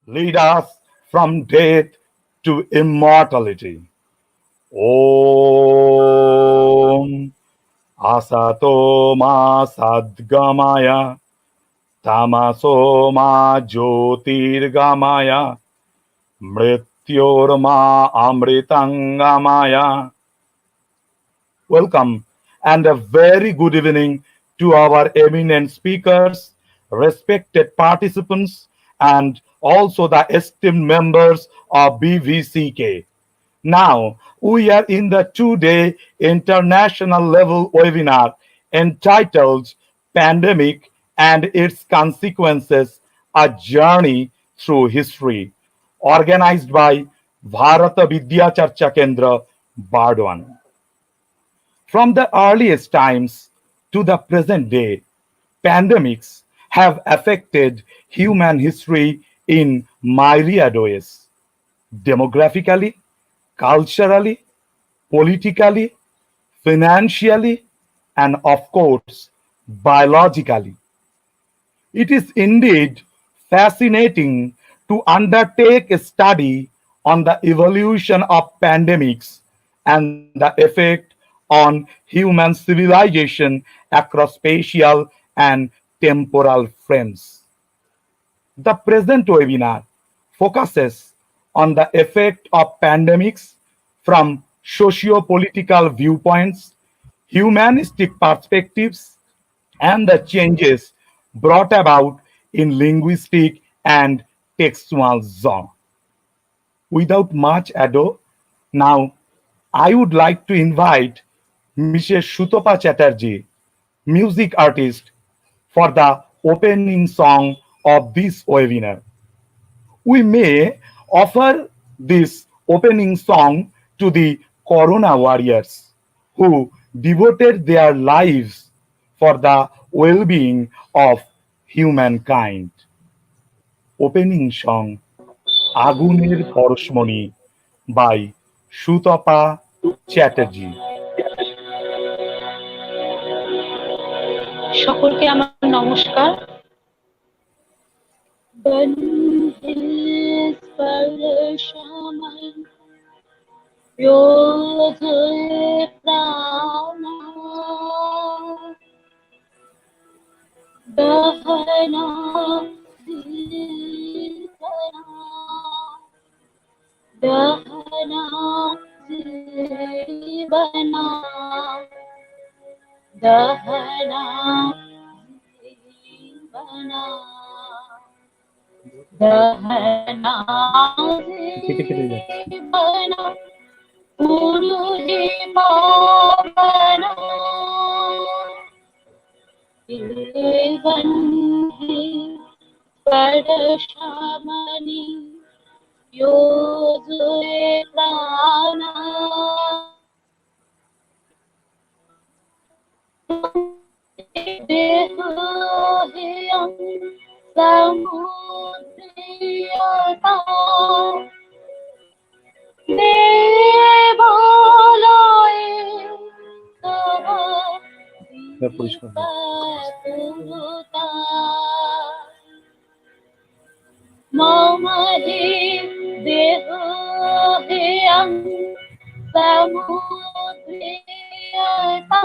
lead us from death to immortality. Om Asato Ma Sadgamaya Tamaso Ma Jyotirgamaya Mrityorma Amritangamaya. Welcome and a very good evening to our eminent speakers, respected participants, and also the esteemed members of BVCK. Now, we are in the 2-day international level webinar entitled Pandemic and Its Consequences, A Journey Through History, organized by Bharata Vidya Charcha Kendra, Bardwan. From the earliest times to the present day, pandemics have affected human history in myriad ways, demographically, culturally, politically, financially, and of course, biologically. It is indeed fascinating to undertake a study on the evolution of pandemics and the effect on human civilization across spatial and temporal frames. The present webinar focuses on the effect of pandemics from socio-political viewpoints, humanistic perspectives, and the changes brought about in linguistic and textual genre. Without much ado, now I would like to invite Mrs. Sutopa Chatterjee, music artist, for the opening song of this webinar. We may offer this opening song to the Corona warriors who devoted their lives for the well being of humankind. Opening song আগুনের পরশমণি by Sutapa Chatterjee. সকলকে আমার নমস্কার। दहना जीवना दहना जीवना पुरुहि पावना बन्धि परशमनि योजुए प्राणा देहयं समुद्रियता देवालये तव दीपपुरता मम देहयं समुद्रियता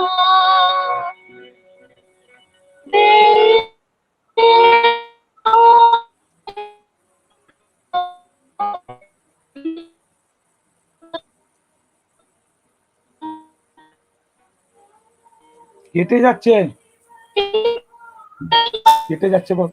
কেটে যাচ্ছে কেটে যাচ্ছে বল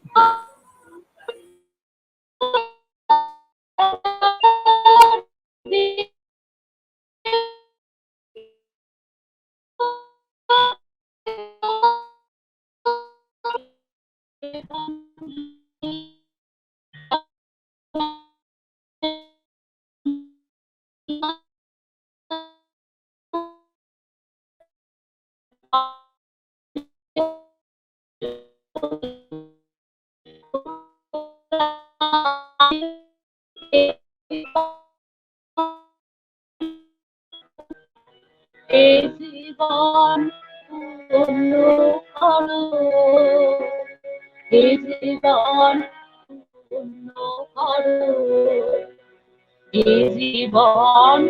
জীবন পূর্ণ করো জীবন পূর্ণ করো এ জীবন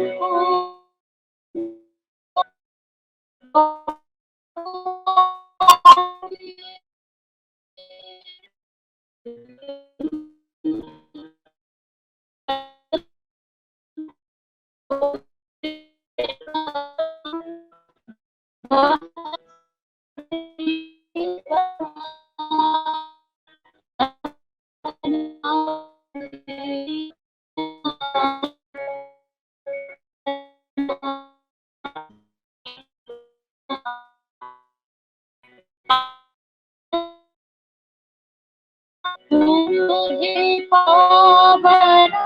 তুমি পাবনা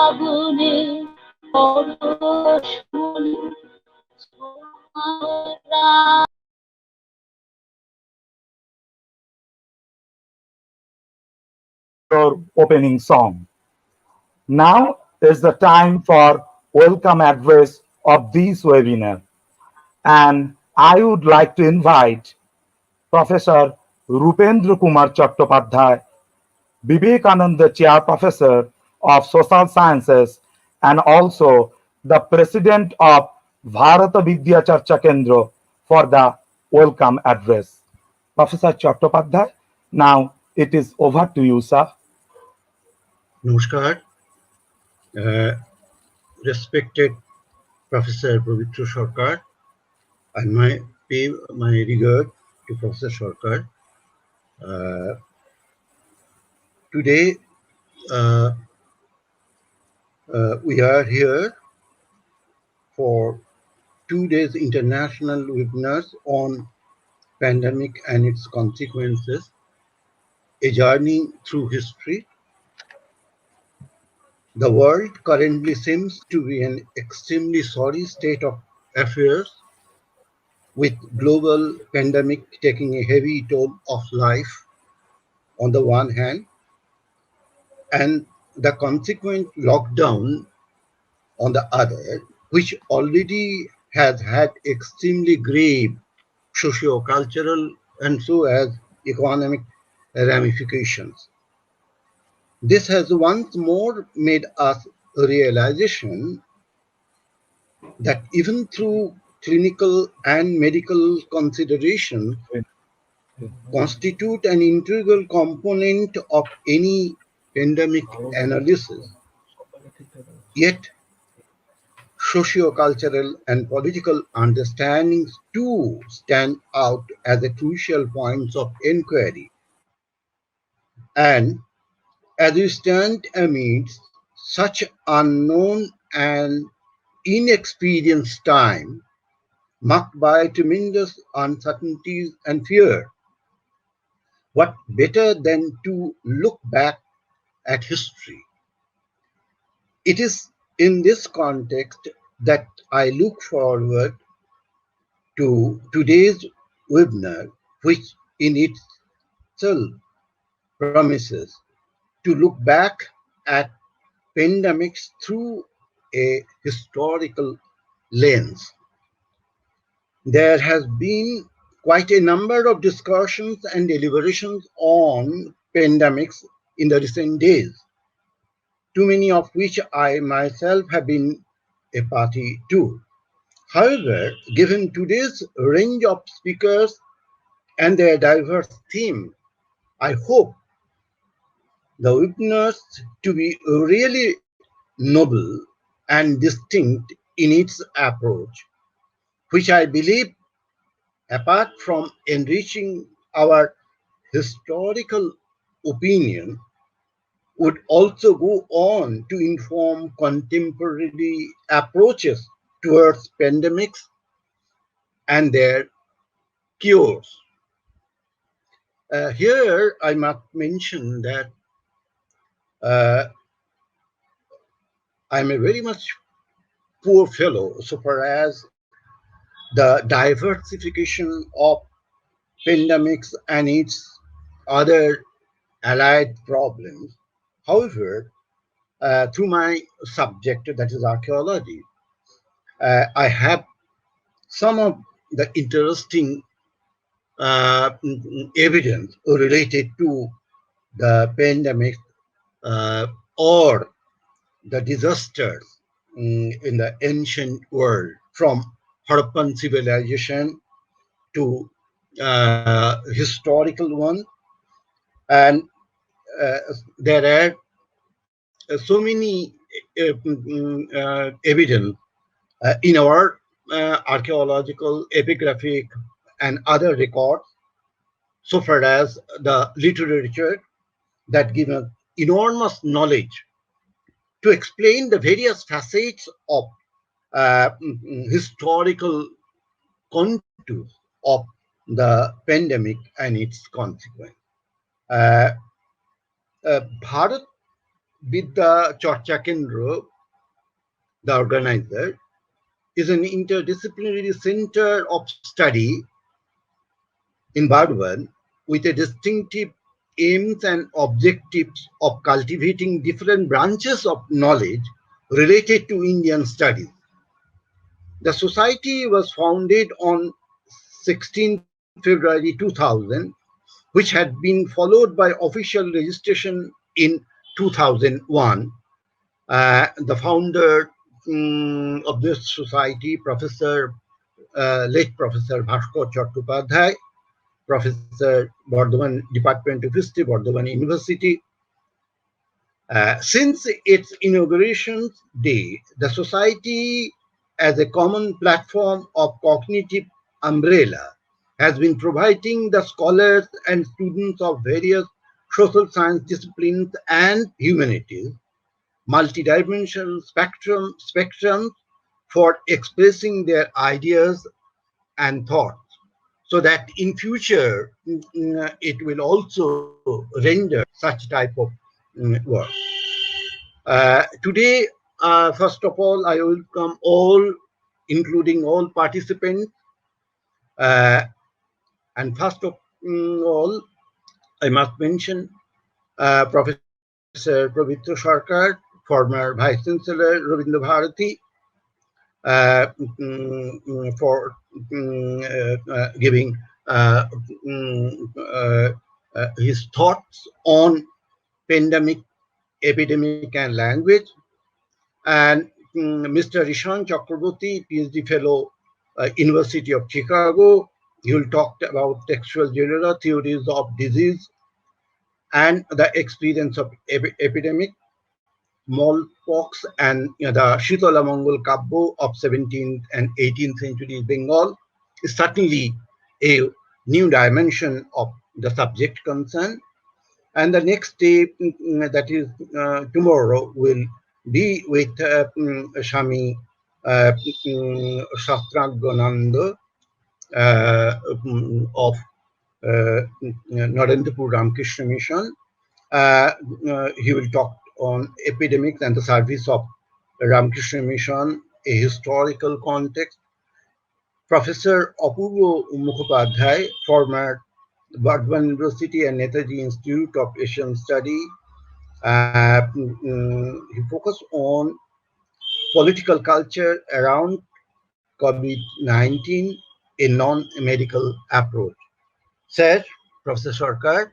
আগুনে পরশুনি Your opening song. Now is the time for welcome address of this webinar. And I would like to invite Professor Rupendra Kumar Chattopadhyay, Vivekananda Chair Professor of Social Sciences and also the President of Bharata Vidya Charcha Kendra for the welcome address. Professor Chattopadhyay, now it is over to you, sir. Namaskar, uh, respected Professor Pavitra Sarkar, and pay my regard to Professor Sarkar. Uh, Today, uh, we are here for 2 days international webinars on pandemic and its consequences, a journey through history. The world currently seems to be in an extremely sorry state of affairs, with global pandemic taking a heavy toll of life on the one hand, and the consequent lockdown on the other, which already has had extremely grave socio-cultural and so as economic ramifications. This has once more made us a realization that even through clinical and medical considerations constitute an integral component of any pandemic analysis. Yet, socio-cultural and political understandings too stand out as a crucial points of inquiry. And as we stand amidst such unknown and inexperienced time, marked by tremendous uncertainties and fear, what better than to look back at history? It is in this context that I look forward to today's webinar, which in itself promises to look back at pandemics through a historical lens. There has been quite a number of discussions and deliberations on pandemics in the recent days, too many of which I myself have been a party to. However, given today's range of speakers and their diverse theme, I hope the webinars to be really noble and distinct in its approach, which I believe, apart from enriching our historical opinion, would also go on to inform contemporary approaches towards pandemics and their cures. Here, I must mention that uh, I'm a very much poor fellow so far as the diversification of pandemics and its other allied problems. However, through my subject, that is archaeology, I have some of the interesting evidence related to the pandemic uh, or the disasters in the ancient world, from Harappan civilization to historical one. And there are so many evidence in our archaeological, epigraphic, and other records, so far as the literature that give us enormous knowledge to explain the various facets of historical contours of the pandemic and its consequence. Uh, Bharat Vidya Charcha Kendra, the organizer, is an interdisciplinary center of study in Bardwan with a distinctive aims and objectives of cultivating different branches of knowledge related to Indian studies. The society was founded on 16 February 2000, which had been followed by official registration in 2001. The founder of this society, late Professor Bhaskar Chattopadhyay, Professor, Bardhaman Department of History, Bardhaman University. Since its inauguration day, the society, as a common platform of cognitive umbrella, has been providing the scholars and students of various social science disciplines and humanities multidimensional spectrums for expressing their ideas and thoughts, so that in future it will also render such type of work. Today, first of all, I welcome all, including all participants, uh, and first of all, I must mention Professor Pavitra Sarkar, former Vice Chancellor Rabindra Bharati, for giving mm, uh, his thoughts on pandemic, epidemic, and language, and Mr. Ishan Chakravarti, PhD Fellow, University of Chicago. He will talk about textual genera, theories of disease, and the experience of epidemic, smallpox, and the Shitola Mongol Kabbo of 17th and 18th centuries Bengal is certainly a new dimension of the subject concern. And the next day, that is tomorrow, will be with Swami Shastragyananda of Narendrapur Ramakrishna Mission. He will talk on epidemics and the service of Ramakrishna Mission, a historical context. Professor Apurva Mukhopadhyay, former Bardhaman University and Netaji Institute of Asian Study, he focused on political culture around COVID-19, a non-medical approach. Sir, Professor Sarkar,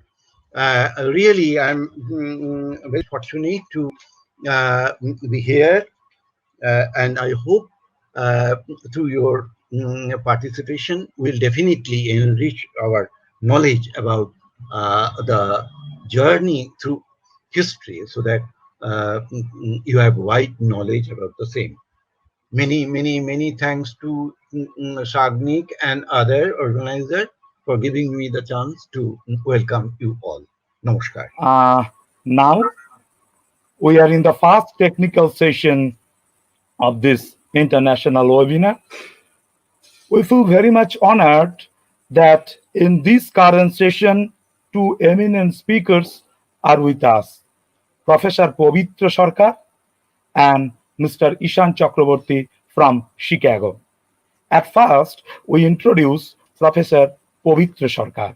really, I'm very fortunate to be here, and I hope through your participation will definitely enrich our knowledge about the journey through history, so that you have wide knowledge about the same. Many, many, many thanks to Shagnik and other organizers for giving me the chance to welcome you all. Namaskar. Uh, Now we are in the first technical session of this international webinar. We feel very much honored that in this current session, two eminent speakers are with us, Professor Pavitra Sarkar and Mr. Ishan Chakravarti from Chicago. At first, we introduce Professor Pavitra Sarkar.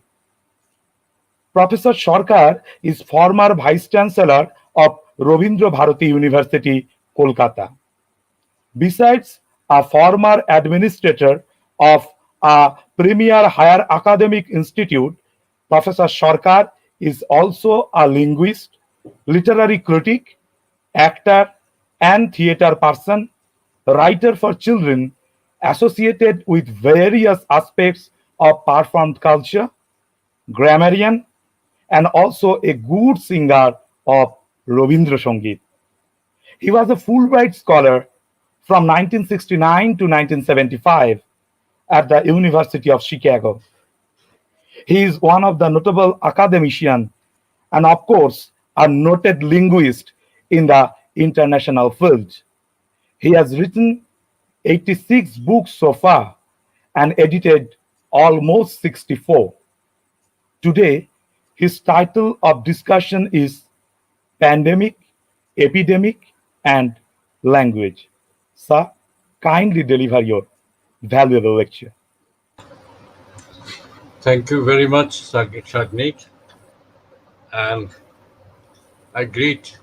Professor Sarkar is former Vice Chancellor of Rabindra Bharati University, Kolkata. Besides a former administrator of a premier higher academic institute, Professor Sarkar is also a linguist, literary critic, actor, and theatre person, writer for children, associated with various aspects of performed culture, grammarian, and also a good singer of Robindra Sangeet. He was a Fulbright scholar from 1969 to 1975 at the University of Chicago. He is one of the notable academicians and, of course, a noted linguist in the international field. He has written 86 books so far and edited almost 64. Today, his title of discussion is Pandemic, Epidemic, and Language. Sir, kindly deliver your valuable lecture. Thank you very much, Shagnik, and I greet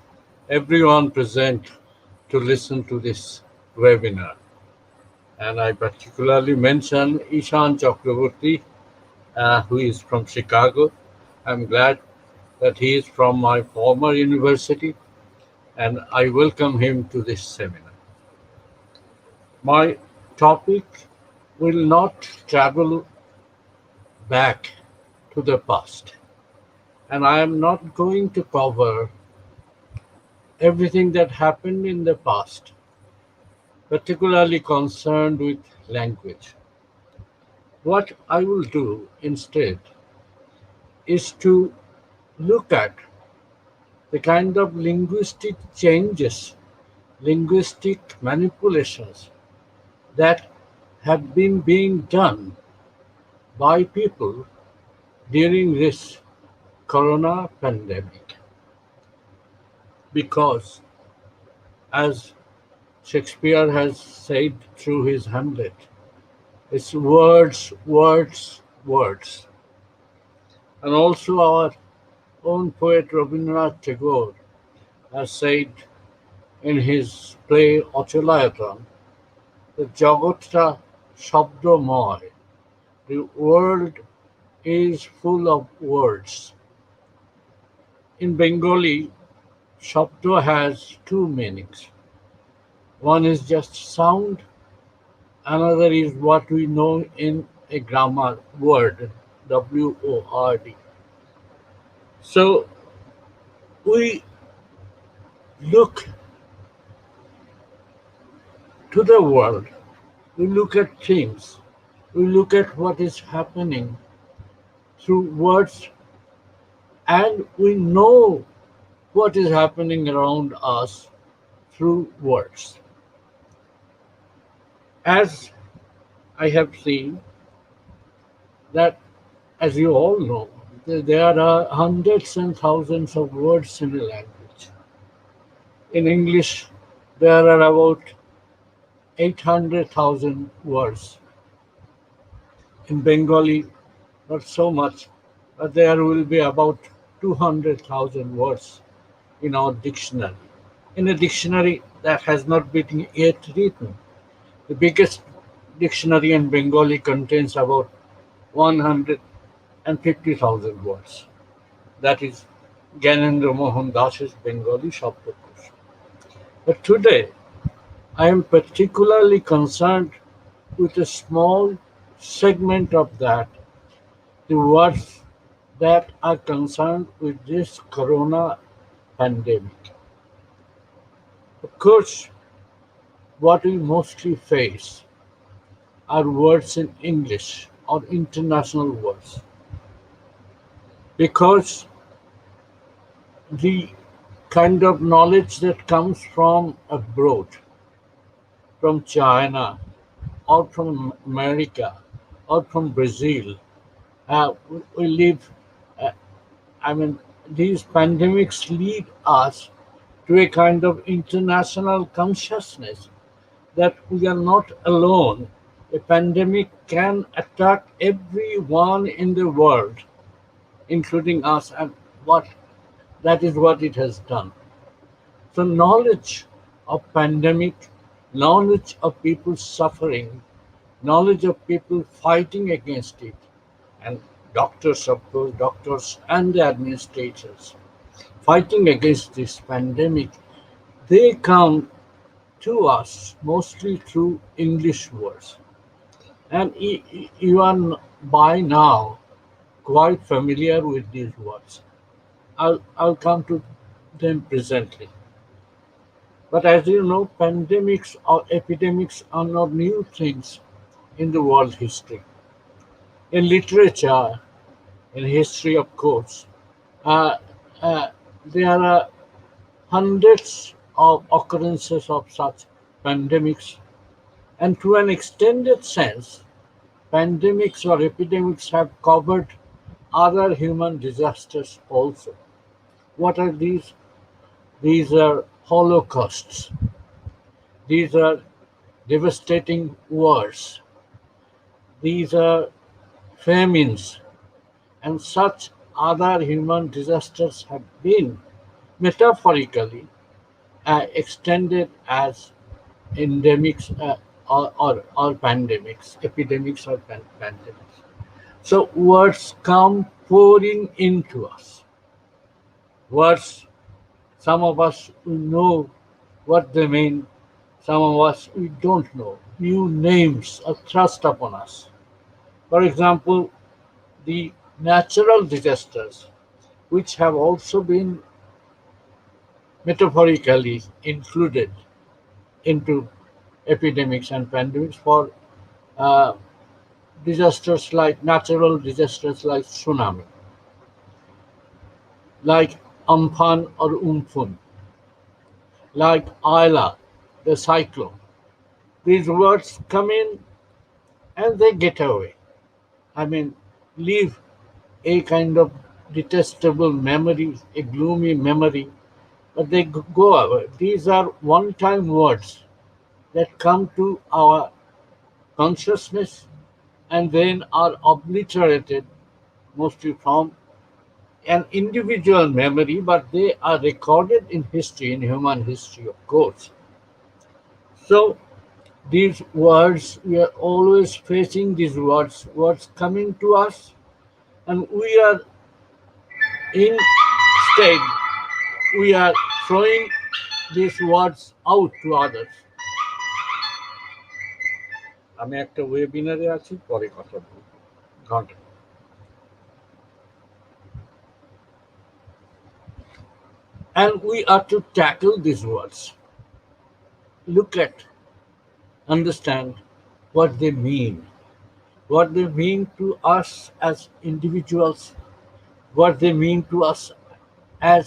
everyone present to listen to this webinar. And I particularly mention Ishan Chakravarti, who is from Chicago. I'm glad that he is from my former university, and I welcome him to this seminar. My topic will not travel back to the past, and I am not going to cover everything that happened in the past, particularly concerned with language. What I will do instead is to look at the kind of linguistic changes, linguistic manipulations that have been being done by people during this corona pandemic. Because, as Shakespeare has said through his Hamlet, it's words, words, words. And also, our own poet Rabindranath Tagore has said in his play Ochalayatam that Jagatra Shabdomoy, the world is full of words. In Bengali, Shabdo has two meanings. One is just sound, another is what we know in a grammar word, WORD. So we look to the world, we look at things, we look at what is happening through words, and we know what is happening around us through words. As I have seen that, as you all know, there are hundreds and thousands of words in a language. In English, there are about 800,000 words. In Bengali, not so much, but there will be about 200,000 words in our dictionary. In a dictionary that has not been yet written, the biggest dictionary in Bengali contains about 150,000 words. That is Gyanendra Mohan Das's Bengali Shabdakosh. But today, I am particularly concerned with a small segment of that, the words that are concerned with this corona pandemic. Of course, what we mostly face are words in English or international words because the kind of knowledge that comes from abroad, from China or from America or from Brazil, we live, uh, I mean, these pandemics lead us to a kind of international consciousness that we are not alone. A pandemic can attack everyone in the world, including us, and what that is what it has done. So knowledge of pandemic, knowledge of people's suffering knowledge of people fighting against it, and doctors, of course, doctors and the administrators fighting against this pandemic, they come to us mostly through English words. And you are by now quite familiar with these words. I'll come to them presently. But as you know, pandemics or epidemics are not new things in the world history. In literature, in history, of course, uh, uh, there are hundreds of occurrences of such pandemics, and to an extended sense, pandemics or epidemics have covered other human disasters also. What are these? These are holocausts. These are devastating wars. These are famines, and such other human disasters have been metaphorically extended as endemics or pandemics, epidemics or pandemics. So words come pouring into us. Words, some of us we know what they mean, some of us we don't know. New names are thrust upon us. For example, the natural disasters, which have also been metaphorically included into epidemics and pandemics for uh, disasters like natural disasters like tsunami, like Amphan or Umphun, like Ayla, the cyclone. These words come in and they get away. I mean, leave a kind of detestable memory, a gloomy memory, but they go away. These are one time words that come to our consciousness and then are obliterated mostly from an individual memory, but they are recorded in history, in human history, of course. So these words, we are always facing these words coming to us, and we are instead we are throwing these words out to others. আমি একটা ওয়েবিনারে আছি, পরে কথা বলবো। ঘন্টা। And we are to tackle these words, look at, understand what they mean to us as individuals, what they mean to us as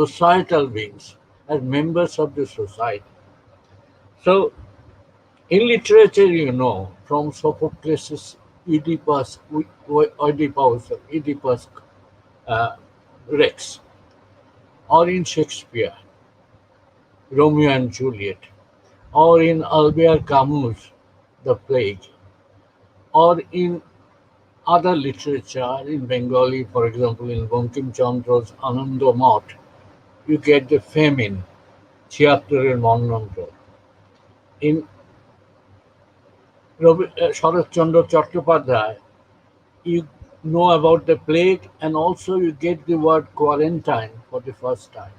societal beings, as members of the society. So, in literature, you know, from Sophocles' Oedipus uh, Rex, or in Shakespeare, Romeo and Juliet, or in Albert Camus, The Plague, or in other literature, in Bengali, for example, in Bankim Chandra's Ananda Math, you get the famine, ছিয়াত্তরের মন্বন্তর। In Sharatchandra Chattopadhyay, you know about the plague, and also you get the word quarantine for the first time,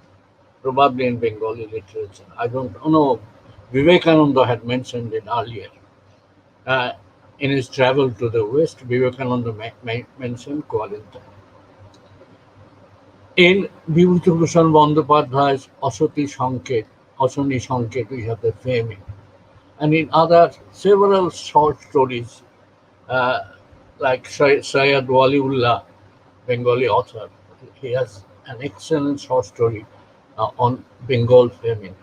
probably in Bengali literature. I don't know. Vivekananda had mentioned it earlier. Uh, in his travel to the West, Vivekananda mentioned quarantine. In Vibhutibhushan Bandyopadhyay's Asani Sanket, we have the famine. And in other several short stories, uh, like Syed Waliullah, Bengali author, he has an excellent short story on Bengal famine.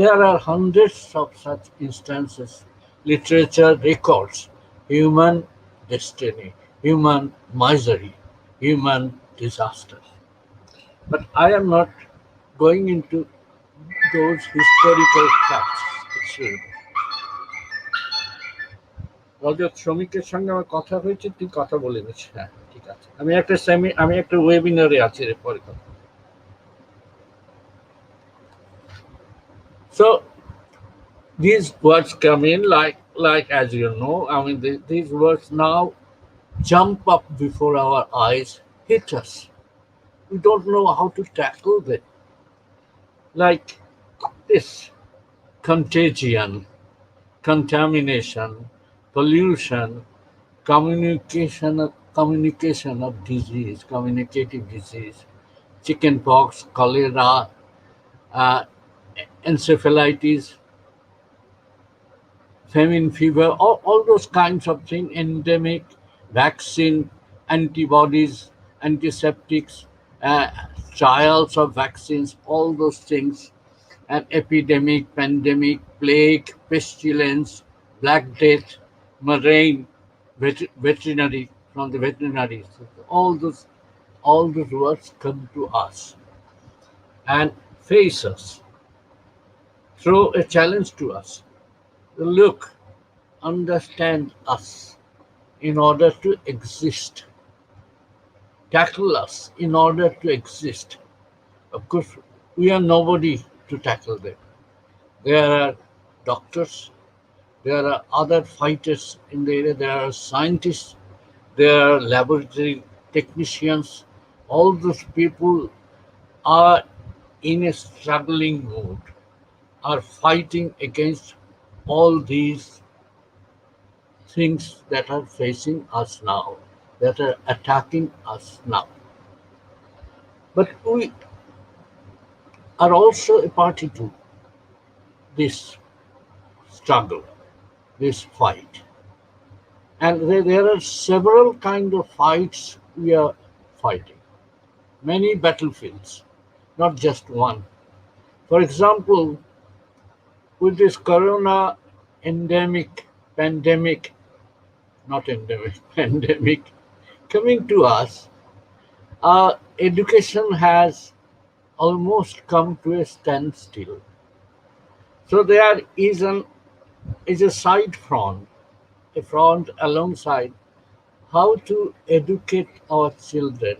There are hundreds of such instances. Literature records human destiny, human misery, human disasters. But I am not going into those historical facts. Excuse me. রজত শ্রমিকের সঙ্গে আমার কথা হয়েছে, তুই কথা বলে নিস। হ্যাঁ, ঠিক আছে। আমি একটা ওয়েবিনারে আছি, এর পরে কথা। So these words come in like Like, as you know, I mean, these words now jump up before our eyes, hit us. We don't know how to tackle them. Like this contagion, contamination, pollution, communication of disease, communicative disease, chickenpox, cholera, uh, encephalitis, famine fever, all those kinds of things, endemic, vaccine, antibodies, antiseptics, uh, trials of vaccines, all those things, and epidemic, pandemic, plague, pestilence, black death, marine, veterinary, from the veterinaries. All those words come to us and face us, throw a challenge to us. Look, understand us in order to exist, tackle us in order to exist. Of course, we are nobody to tackle them. There are doctors, there are other fighters in the area, there are scientists, there are laboratory technicians. All those people are in a struggling mood, are fighting against all these things that are facing us now, that are attacking us now. But we are also a party to this struggle, this fight. And there are several kind of fights we are fighting, many battlefields, not just one. For example, with this corona endemic, pandemic, not endemic, pandemic coming to us, our education has almost come to a standstill. So there is a side front, a front alongside how to educate our children,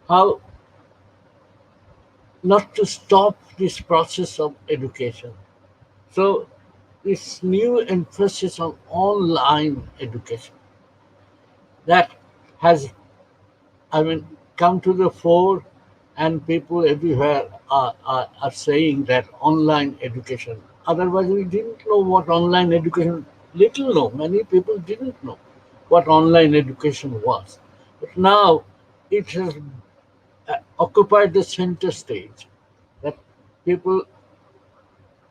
how not to stop this process of education. So this new emphasis on online education that has, I mean, come to the fore, and people everywhere are saying that online education. Otherwise, we didn't know what online education. Little know. Many people didn't know what online education was. But now it has occupied the center stage. That people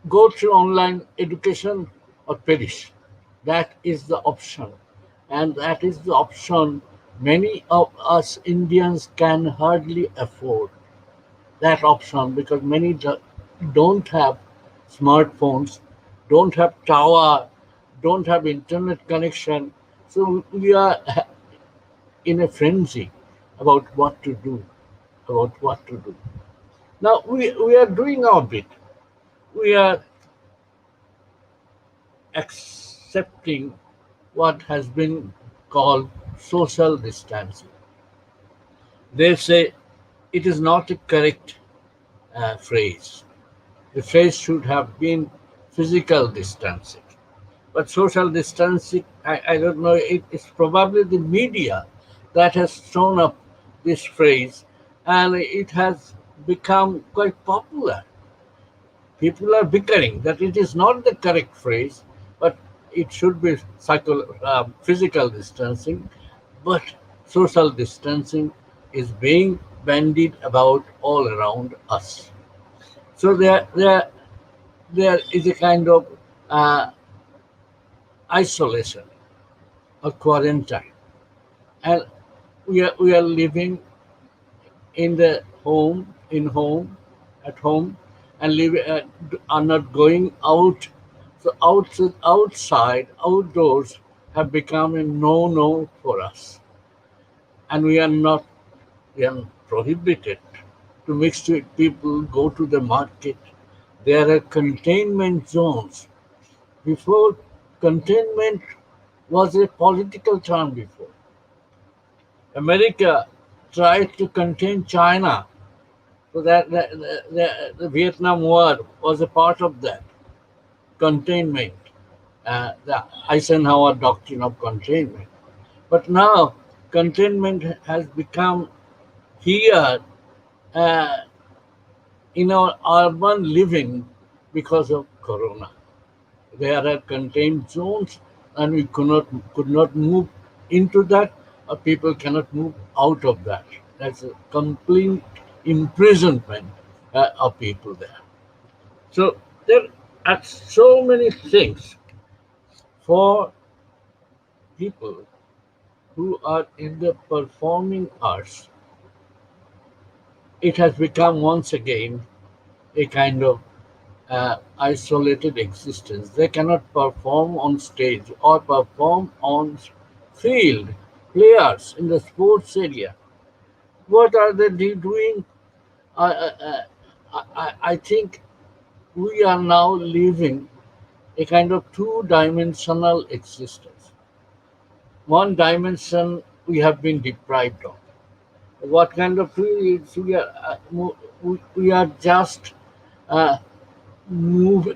go through online education or perish. That is the option. And that is the option many of us Indians can hardly afford that option because many don't have smartphones, don't have tower, don't have internet connection. So we are in a frenzy about what to do, about what to do. Now we are doing our bit. We are accepting what has been called social distancing. They say it is not a correct phrase. The phrase should have been physical distancing. But social distancing, I don't know, it's probably the media that has thrown up this phrase and it has become quite popular. People are bickering that it is not the correct phrase, but it should be physical distancing, but social distancing is being bandied about all around us. So there is a kind of uh, isolation or quarantine, and we are living in the home, at home, and are not going out. So outside, outdoors have become a no for us, and we are prohibited to mix with people, go to the market. There are containment zones. Before, containment was a political term before. America tried to contain China, so that the Vietnam War was a part of that containment. the Eisenhower doctrine of containment. But now containment has become here uh, in our urban living because of Corona. There are contained zones, and we could not move into that, or people cannot move out of that. That's a complete imprisonment of people there. So there are so many things for people who are in the performing arts. It has become once again a kind of isolated existence. They cannot perform on stage or perform on field. Players in the sports area, what are they doing? I, I, I think we are now living a kind of two-dimensional existence. One dimension we have been deprived of. What kind of two? We are, we are just uh, move,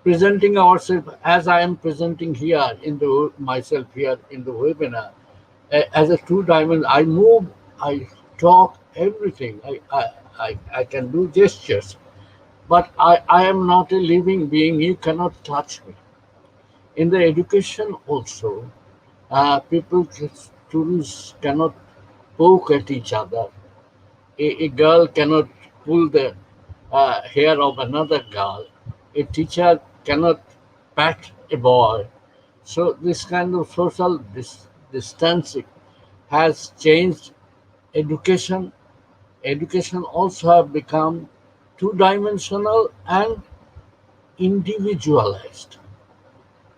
presenting ourselves as I am presenting here in the myself here in the webinar as a two dimension. I move, I talk, everything. I can do gestures, but I am not a living being. You cannot touch me. In the education also, people, students cannot poke at each other. A girl cannot pull the hair of another girl. A teacher cannot pat a boy. So this kind of social distancing has changed education. Education also have become two-dimensional and individualized.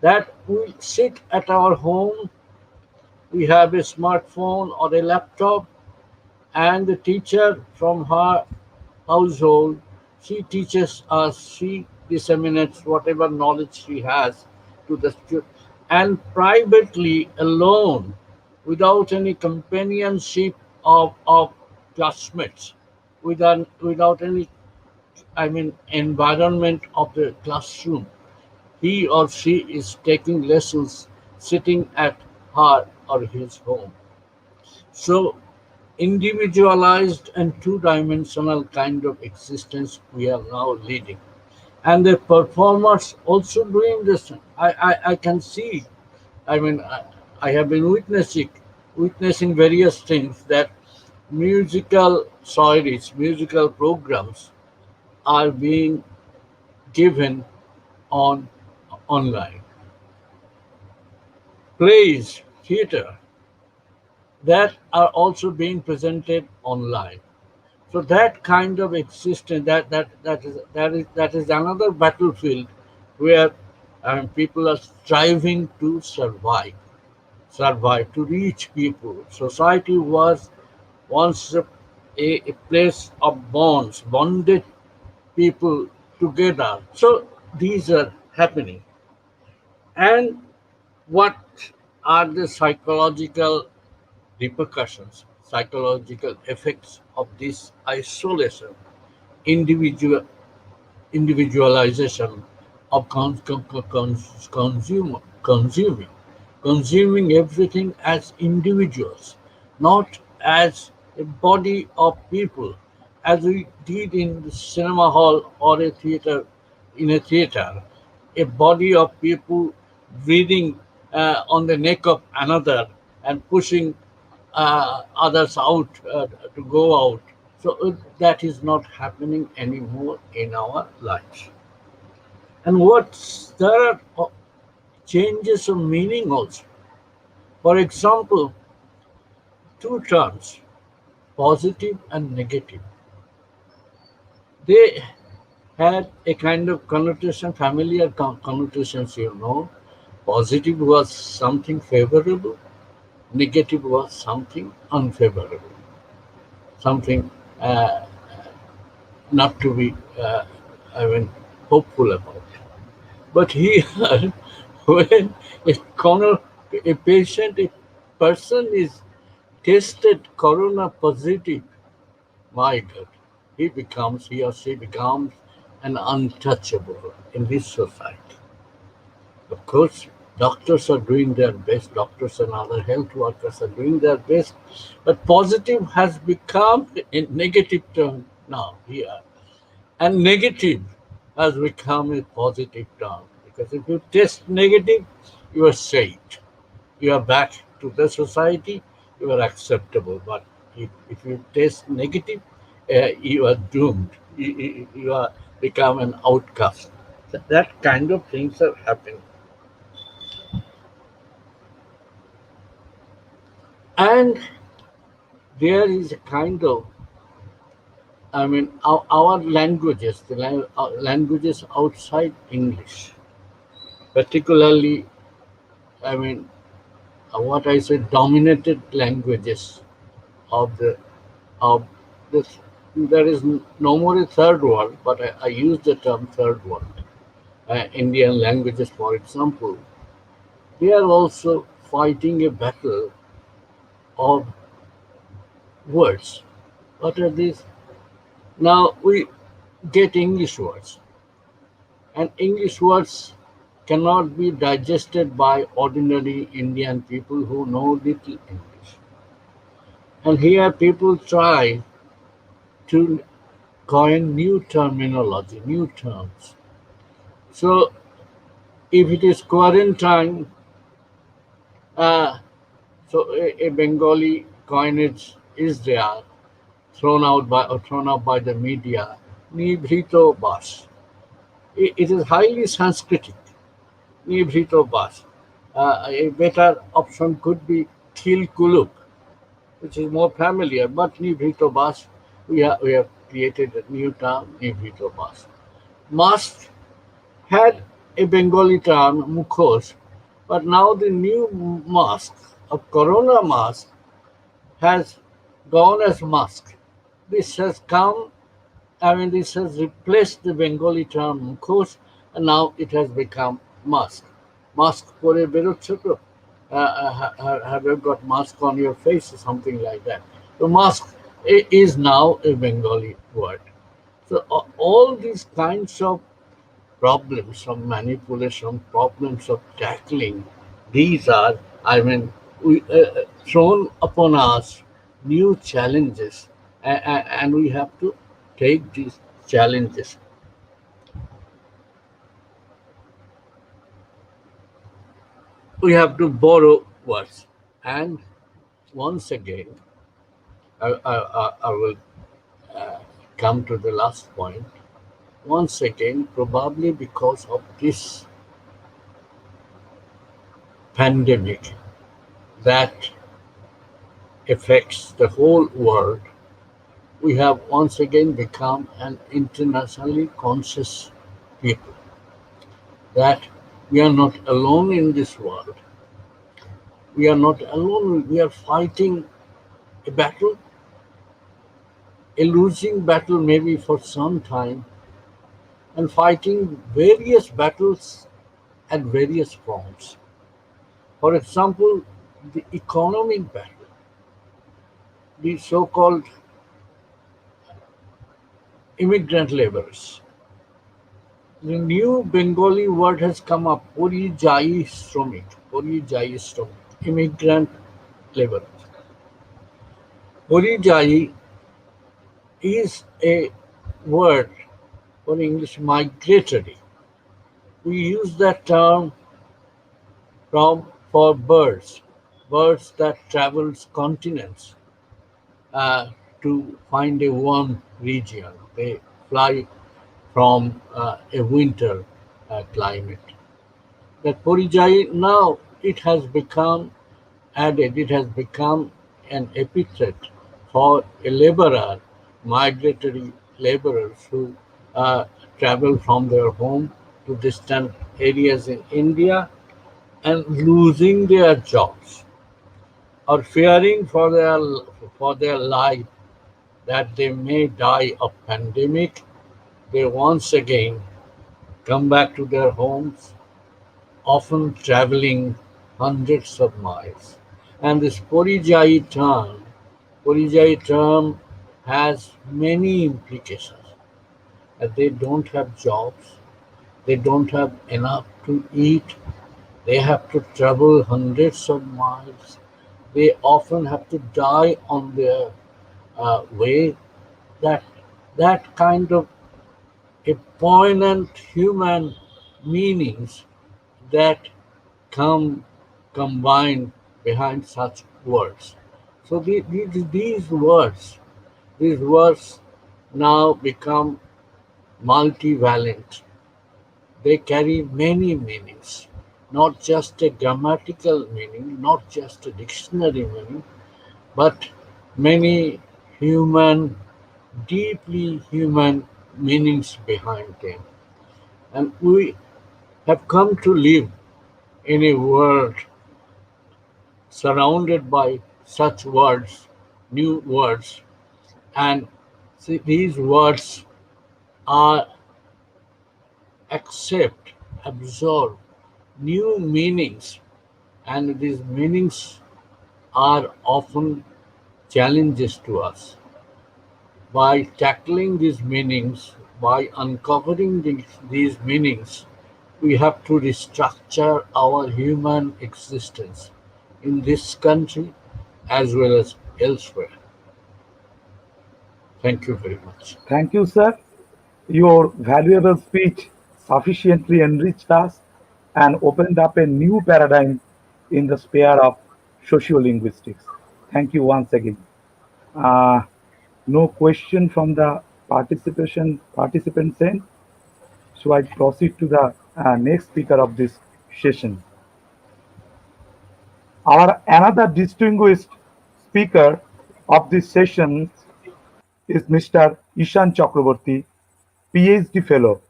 That we sit at our home, we have a smartphone or a laptop, and the teacher from her household, she teaches us, she disseminates whatever knowledge she has to the student, and privately alone, without any companionship of classmates, without any, I mean, environment of the classroom. He or she is taking lessons sitting at her or his home. So individualized and two-dimensional kind of existence we are now leading. And the performers also doing this. I can see, I mean, I have been witnessing various things that musical stories, musical programs are being given on online. Plays, theater, that are also being presented online. So that kind of existence, that is another battlefield where people are striving to survive to reach people. Society was once a place of bonds, bonded people together. So these are happening. And what are the psychological repercussions, psychological effects of this isolation, individual individualization of consuming everything as individuals, not as a body of people, as we did in the cinema hall or a theater, in a theater, a body of people breathing on the neck of another and pushing others out to go out. So that is not happening anymore in our lives. And what there are changes of meaning also. For example, two terms, positive and negative. They had a kind of connotation, familiar connotations, you know. Positive was something favorable, negative was something unfavorable, something uh, not to be, I mean, hopeful about. But here, when a patient, a person is tested corona positive, my God, he or she becomes an untouchable in this society. Of course, doctors are doing their best, doctors and other health workers are doing their best, but positive has become a negative term now here. And negative has become a positive term because if you test negative, you are saved. You are back to the society, you are acceptable. But if you test negative, you are doomed. You are become an outcast. That kind of things are happening. And there is a kind of, our languages, languages outside English, particularly, I mean, what I say, dominated languages of the of this. There is no more a third world, but I use the term third world. Indian languages, for example, they are also fighting a battle of words. What are these? Now we get English words, and English words cannot be digested by ordinary Indian people who know little English. And here people try to coin new terminology, new terms. So if it is quarantine, uh, so a Bengali coinage is there, thrown out by the media, Nibhrito Bas. It is highly Sanskritic, Nibhrito Bas. A better option could be Khil Kuluk, which is more familiar, but Nibhrito Bas, we have created a new term, Nibhrito Bas. Mask had a Bengali term, mukhos, but now the new mask, a corona mask, has gone as mask. This has come, this has replaced the Bengali term mukhos, and now it has become mask. Mask pore beroচ্ছো to? Have you got mask on your face or something like that? So mask is now a Bengali word. So all these kinds of problems of manipulation, problems of tackling. These are, thrown upon us new challenges, and we have to take these challenges. We have to borrow words. And once again, I will come to the last point. Once again, probably because of this pandemic that affects the whole world, we have once again become an internationally conscious people, that we are not alone in this world. We are not alone. We are fighting a battle, a losing battle maybe for some time, and fighting various battles at various fronts. For example, the economic battle, the so called immigrant laborers. The new Bengali word has come up, Porijayi Stromik, Porijayi Stromik, immigrant laborers. Porijayi is a word for English migratory. We use that term for birds, birds that travels continents uh, to find a warm region. They fly from a winter climate. That Porijayi now it has become added, it has become an epithet for a laborer, migratory laborers who uh, travel from their home to distant areas in India and losing their jobs or fearing for their life that they may die of pandemic. They once again come back to their homes, often traveling hundreds of miles. And this Porijayi term has many implications. That they don't have jobs, they don't have enough to eat, They have to travel hundreds of miles. They often have to die on their way. That that kind of a poignant human meanings that come combined behind such words. So these words now become multivalent. They carry many meanings, not just a grammatical meaning, not just a dictionary meaning, but many human, deeply human meanings behind them. And we have come to live in a world surrounded by such words, new words, and see, these words are accept, absorb new meanings, and these meanings are often challenges to us. By tackling these meanings, by uncovering these meanings, we have to restructure our human existence in this country as well as elsewhere. Thank you very much. Thank you, sir. Your valuable speech sufficiently enriched us and opened up a new paradigm in the sphere of sociolinguistics. Thank you once again. Uh, no question from the participants end. So I proceed to the next speaker of this session. Our another distinguished speaker of this session is Mr. Ishan Chakravarti, PhD Fellow,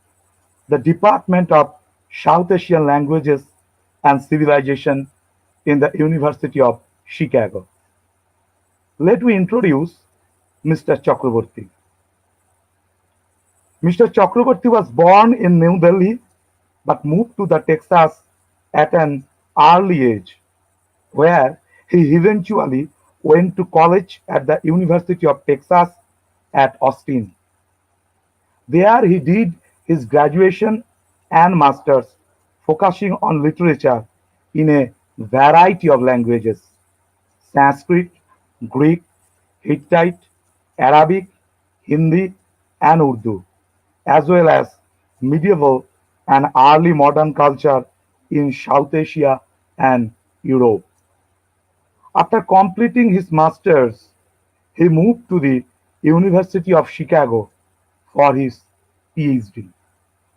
the Department of South Asian Languages and Civilization in the University of Chicago. Let me introduce Mr. Chakravarti. Mr. Chakravarti was born in New Delhi but moved to the Texas at an early age, where he eventually went to college at the University of Texas at Austin. There he did his graduation and masters, focusing on literature in a variety of languages: Sanskrit, Greek, Hittite, Arabic, Hindi, and Urdu, as well as medieval and early modern culture in South Asia and Europe. After completing his masters, he moved to the University of Chicago for his PhD,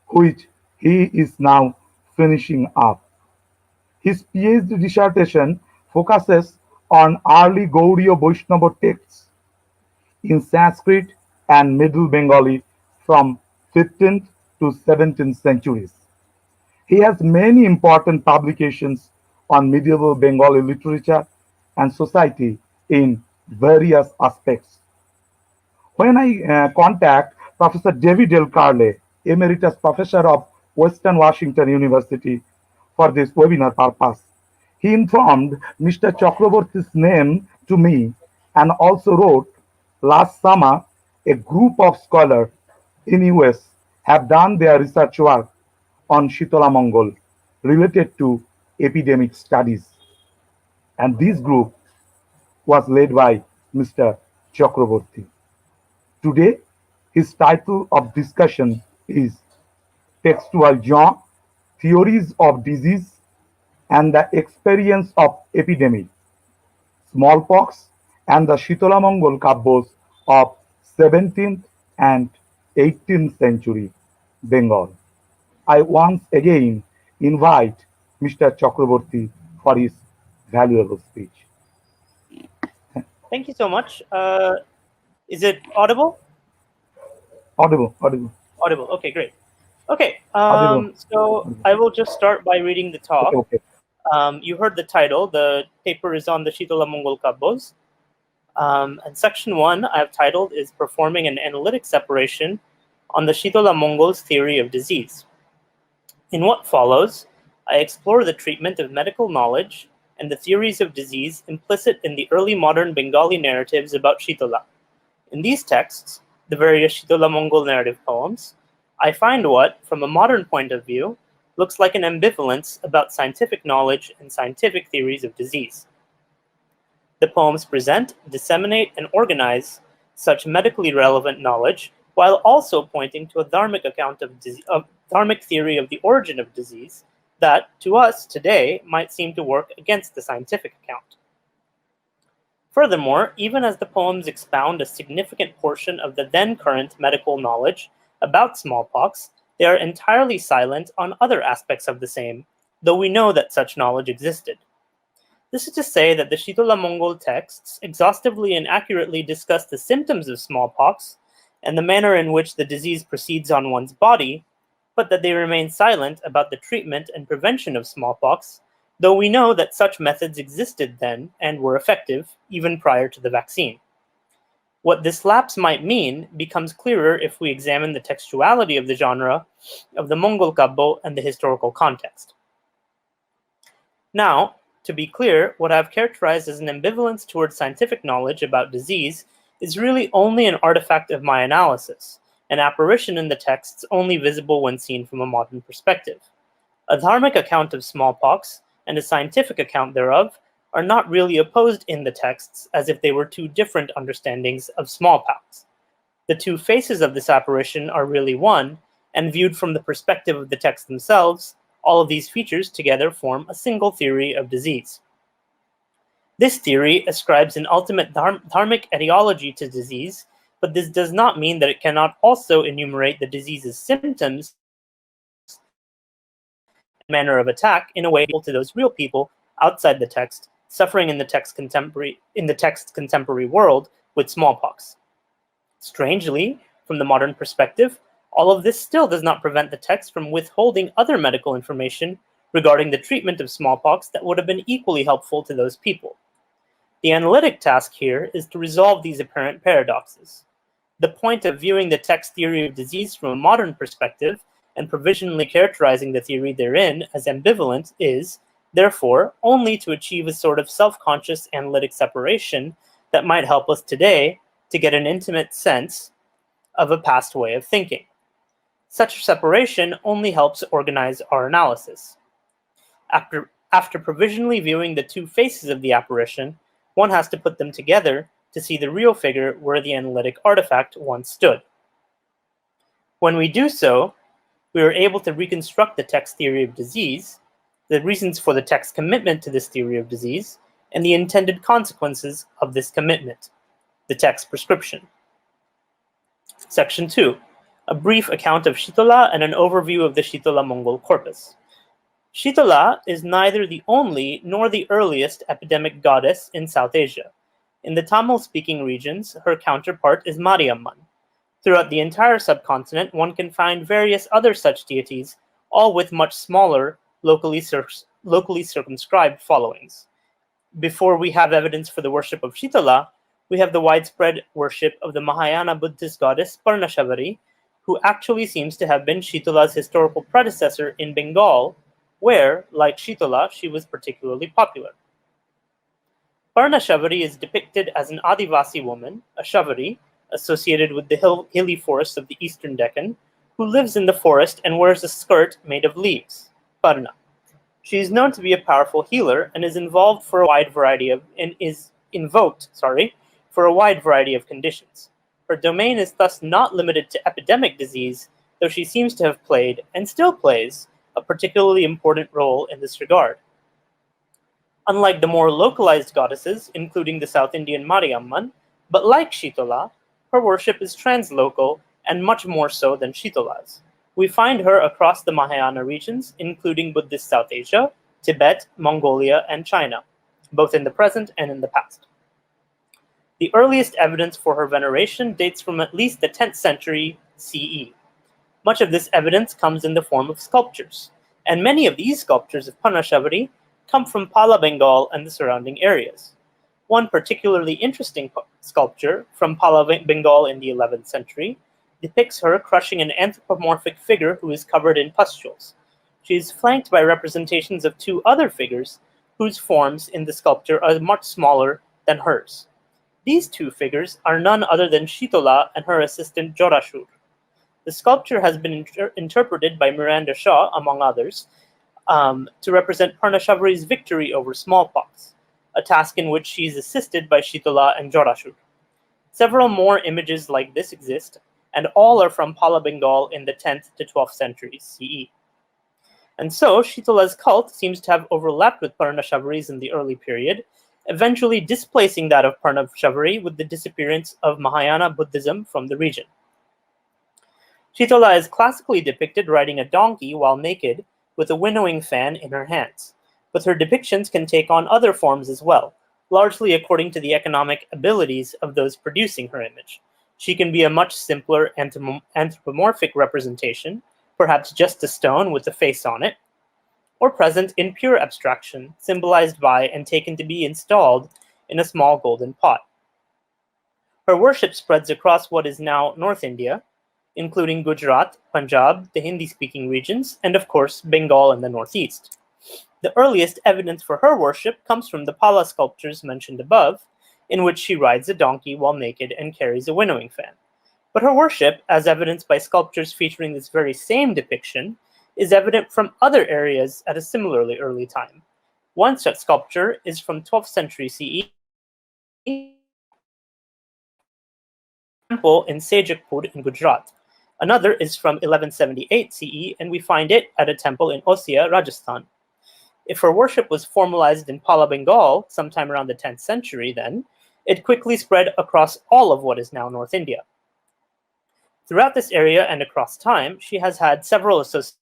which he is now finishing up. His PhD dissertation focuses on early Gaudiya Vaishnava texts in Sanskrit and Middle Bengali from 15th to 17th centuries. He has many important publications on medieval Bengali literature and society in various aspects. When I contact Professor David L. Carley, Emeritus Professor of Western Washington University, for this webinar purpose, he informed Mr. Chakraborty's name to me and also wrote, last summer, a group of scholars in US have done their research work on Shitola Mongol related to epidemic studies. And this group was led by Mr. Chakraborty. Today, his title of discussion is Textual Genre, Theories of Disease and the Experience of Epidemic, Smallpox and the Shitola Mongol Kabbos of 17th and 18th century Bengal. I once again invite Mr. Chakraborty for his valuable speech. Thank you so much. Is it audible? Audible, audible, Audible. Okay, great. Okay, audible, so audible. I will just start by reading the Okay, talk. okay. You heard the title. The paper is on the Shitola Mongol Kabbos. And section 1 I've titled is Performing an Analytic Separation on the Shitola Mongols' Theory of Disease. In what follows, I explore the treatment of medical knowledge and the theories of disease implicit in the early modern Bengali narratives about Shitola. In these texts, the various Shitola Mongol narrative poems, I find what, from a modern point of view, looks like an ambivalence about scientific knowledge and scientific theories of disease. The poems present, disseminate, and organize such medically relevant knowledge while also pointing to a dharmic account of dharmic theory of the origin of disease that, to us today, might seem to work against the scientific account. Furthermore, even as the poems expound a significant portion of the then current medical knowledge about smallpox, they are entirely silent on other aspects of the same, though we know that such knowledge existed. This is to say that the Shitola Mongol texts exhaustively and accurately discuss the symptoms of smallpox and the manner in which the disease proceeds on one's body, but that they remain silent about the treatment and prevention of smallpox, though we know that such methods existed then and were effective even prior to the vaccine. What this lapse might mean becomes clearer if we examine the textuality of the genre of the Mongol Kabbo and the historical context. Now, to be clear, what I've characterized as an ambivalence towards scientific knowledge about disease is really only an artifact of my analysis, an apparition in the texts only visible when seen from a modern perspective. A dharmic account of smallpox and a scientific account thereof are not really opposed in the texts as if they were two different understandings of smallpox. The two faces of this apparition are really one, and viewed from the perspective of the texts themselves, all of these features together form a single theory of disease. This theory ascribes an ultimate dharmic etiology to disease, but this does not mean that it cannot also enumerate the disease's symptoms and manner of attack in a way equal to those real people outside the text suffering in the text's contemporary world with smallpox. Strangely, from the modern perspective, all of this still does not prevent the text from withholding other medical information regarding the treatment of smallpox that would have been equally helpful to those people. The analytic task here is to resolve these apparent paradoxes. The point of viewing the text theory of disease from a modern perspective and provisionally characterizing the theory therein as ambivalent is, therefore, only to achieve a sort of self-conscious analytic separation that might help us today to get an intimate sense of a past way of thinking. Such separation only helps organize our analysis. After provisionally viewing the two faces of the apparition, one has to put them together to see the real figure where the analytic artifact once stood. When we do so, we are able to reconstruct the text theory of disease, the reasons for the text's commitment to this theory of disease, and the intended consequences of this commitment, the text prescription. Section 2. A brief account of Shitola and an overview of the Shitola Mongol corpus. Shitola is neither the only nor the earliest epidemic goddess in South Asia. In the Tamil-speaking regions, her counterpart is Mariamman. Throughout the entire subcontinent, one can find various other such deities, all with much smaller, locally circumscribed followings. Before we have evidence for the worship of Shitola, we have the widespread worship of the Mahayana Buddhist goddess Parnashavari, who actually seems to have been Shitola's historical predecessor in Bengal, where, like Shitola, she was particularly popular. Parnashavari is depicted as an Adivasi woman, a Shavari, associated with the hilly forests of the eastern Deccan, who lives in the forest and wears a skirt made of leaves, Parna. She is known to be a powerful healer and is invoked for a wide variety of conditions. Her domain is thus not limited to epidemic disease, though she seems to have played, and still plays, a particularly important role in this regard. Unlike the more localized goddesses, including the South Indian Mariamman, but like Shitola, her worship is translocal and much more so than Shitola's. We find her across the Mahayana regions, including Buddhist South Asia, Tibet, Mongolia, and China, both in the present and in the past. The earliest evidence for her veneration dates from at least the 10th century CE. Much of this evidence comes in the form of sculptures, and many of these sculptures of Parnashavari come from Pala Bengal and the surrounding areas. One particularly interesting sculpture from Pala Bengal in the 11th century depicts her crushing an anthropomorphic figure who is covered in pustules. She is flanked by representations of two other figures whose forms in the sculpture are much smaller than hers. These two figures are none other than Shitola and her assistant Jorashur. The sculpture has been interpreted by Miranda Shaw, among others, to represent Parnashavari's victory over smallpox, a task in which she is assisted by Shitola and Jorashur. Several more images like this exist, and all are from Pala Bengal in the 10th to 12th centuries CE. And so, Shitola's cult seems to have overlapped with Parnashavari's in the early period, eventually displacing that of Parnashavari with the disappearance of Mahayana Buddhism from the region. Chitola is classically depicted riding a donkey while naked with a winnowing fan in her hands, but her depictions can take on other forms as well, largely according to the economic abilities of those producing her image. She can be a much simpler anthropomorphic representation, perhaps just a stone with a face on it, or present in pure abstraction, symbolized by and taken to be installed in a small golden pot. Her worship spreads across what is now North India, including Gujarat, Punjab, the Hindi-speaking regions, and of course, Bengal and the northeast. The earliest evidence for her worship comes from the Pala sculptures mentioned above, in which she rides a donkey while naked and carries a winnowing fan. But her worship, as evidenced by sculptures featuring this very same depiction, is evident from other areas at a similarly early time. One such sculpture is from 12th century CE, temple in Sajakpur in Gujarat. Another is from 1178 CE, and we find it at a temple in Osia, Rajasthan. If her worship was formalized in Pala Bengal sometime around the 10th century, then it quickly spread across all of what is now North India. Throughout this area and across time, she has had several associations,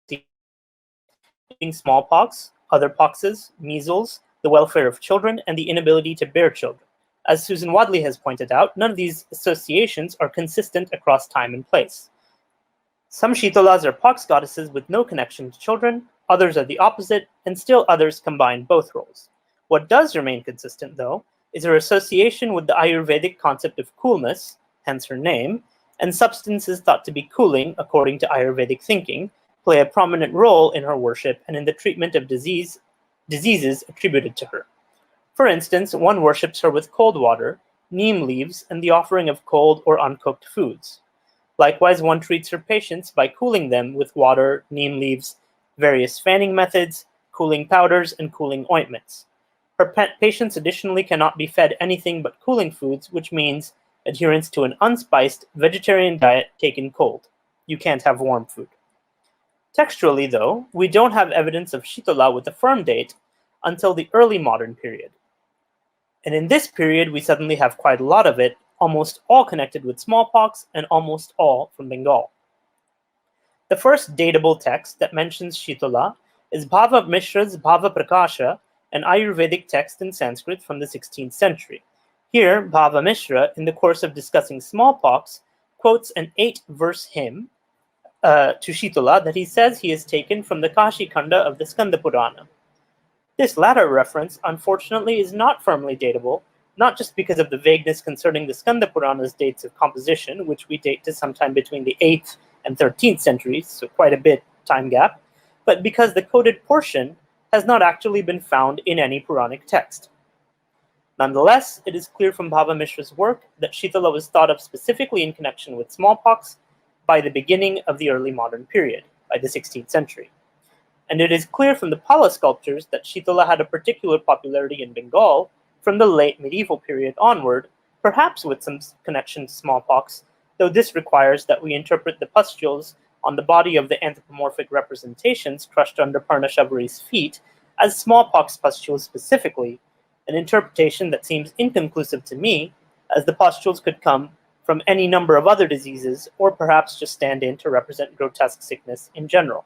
including smallpox, other poxes, measles, the welfare of children, and the inability to bear children. As Susan Wadley has pointed out, none of these associations are consistent across time and place. Some Shitolas are pox goddesses with no connection to children, others are the opposite, and still others combine both roles. What does remain consistent, though, is her association with the Ayurvedic concept of coolness, hence her name, and substances thought to be cooling, according to Ayurvedic thinking, play a prominent role in her worship and in the treatment of diseases attributed to her. For instance, one worships her with cold water, neem leaves, and the offering of cold or uncooked foods. Likewise, one treats her patients by cooling them with water, neem leaves, various fanning methods, cooling powders, and cooling ointments. Her patients additionally cannot be fed anything but cooling foods, which means adherence to an unspiced vegetarian diet taken cold. You can't have warm food. Textually, though, we don't have evidence of Shitola with a firm date until the early modern period. And in this period, we suddenly have quite a lot of it, almost all connected with smallpox and almost all from Bengal. The first datable text that mentions Shitola is Bhava Mishra's Bhava Prakasha, an Ayurvedic text in Sanskrit from the 16th century. Here, Bhava Mishra, in the course of discussing smallpox, quotes an 8-verse hymn to Shitola that he says he has taken from the Kashi Khanda of the Skanda Purana. This latter reference, unfortunately, is not firmly datable, not just because of the vagueness concerning the Skanda Purana's dates of composition, which we date to sometime between the 8th and 13th centuries, so quite a bit time gap, but because the quoted portion has not actually been found in any Puranic text. Nonetheless, it is clear from Bhava Mishra's work that Shitola was thought of specifically in connection with smallpox by the beginning of the early modern period, by the 16th century. And it is clear from the Pala sculptures that Shitola had a particular popularity in Bengal from the late medieval period onward, perhaps with some connection to smallpox, though this requires that we interpret the pustules on the body of the anthropomorphic representations crushed under Parnashavari's feet as smallpox pustules specifically, an interpretation that seems inconclusive to me, as the pustules could come from any number of other diseases, or perhaps just stand in to represent grotesque sickness in general.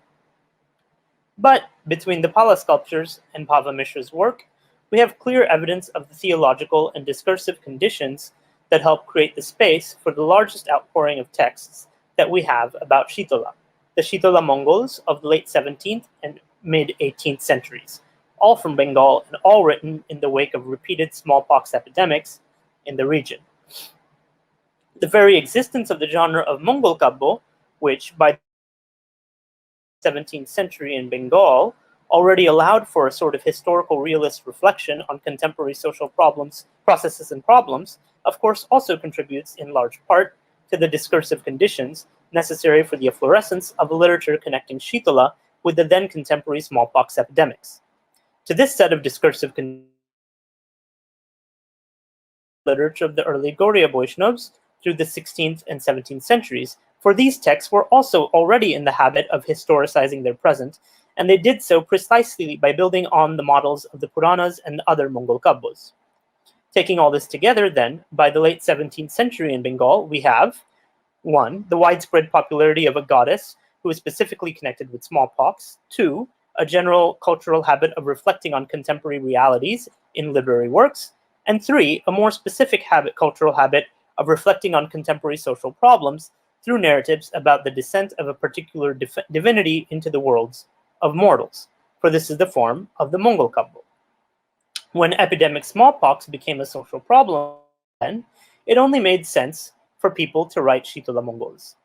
But between the Pala sculptures and Bhava Mishra's work, we have clear evidence of the theological and discursive conditions that help create the space for the largest outpouring of texts that we have about Shitola, the Shitola Mongols of the late 17th and mid-18th centuries, all from Bengal and all written in the wake of repeated smallpox epidemics in the region. The very existence of the genre of Mongol Kabbo, which by 17th century in Bengal already allowed for a sort of historical realist reflection on contemporary social problems, processes and problems, of course also contributes in large part to the discursive conditions necessary for the efflorescence of a literature connecting Shitola with the then contemporary smallpox epidemics. To this set of discursive conditions, literature of the early Gorya Vaishnavas through the 16th and 17th centuries, for these texts were also already in the habit of historicizing their present, and they did so precisely by building on the models of the Puranas and other Mongol Kabbos. Taking all this together, then, by the late 17th century in Bengal, we have 1. The widespread popularity of a goddess who is specifically connected with smallpox. 2. A general cultural habit of reflecting on contemporary realities in literary works. And 3. A more specific cultural habit of reflecting on contemporary social problems through narratives about the descent of a particular divinity into the worlds of mortals, for this is the form of the Mongol Kabul. When epidemic smallpox became a social problem, then, it only made sense for people to write Shitola Mongols.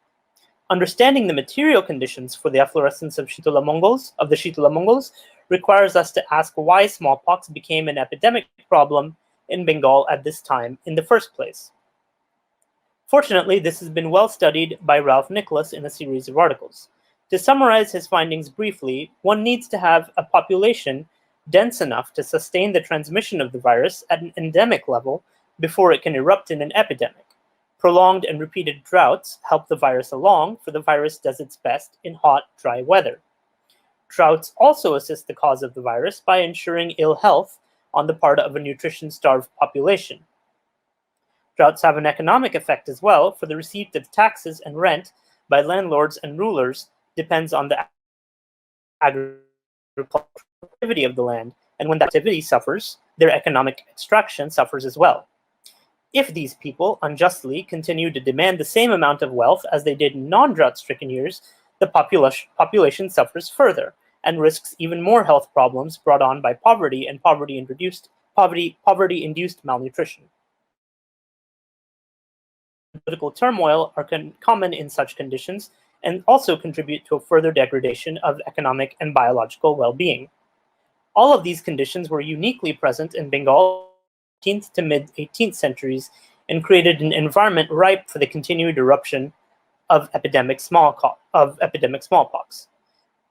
Understanding the material conditions for the efflorescence of the Shitola Mongols requires us to ask why smallpox became an epidemic problem in Bengal at this time in the first place. Fortunately, this has been well studied by Ralph Nicholas in a series of articles. To summarize his findings briefly, one needs to have a population dense enough to sustain the transmission of the virus at an endemic level before it can erupt in an epidemic. Prolonged and repeated droughts help the virus along, for the virus does its best in hot, dry weather. Droughts also assist the cause of the virus by ensuring ill health on the part of a nutrition-starved population. Droughts have an economic effect as well, for the receipt of taxes and rent by landlords and rulers depends on the agricultural activity of the land, and when that activity suffers, their economic extraction suffers as well. If these people unjustly continue to demand the same amount of wealth as they did in non-drought-stricken years, the population suffers further and risks even more health problems brought on by poverty and poverty-induced malnutrition. Political turmoil are common in such conditions and also contribute to a further degradation of economic and biological well-being. All of these conditions were uniquely present in Bengal in the 18th to mid-18th centuries and created an environment ripe for the continued eruption of epidemic smallpox.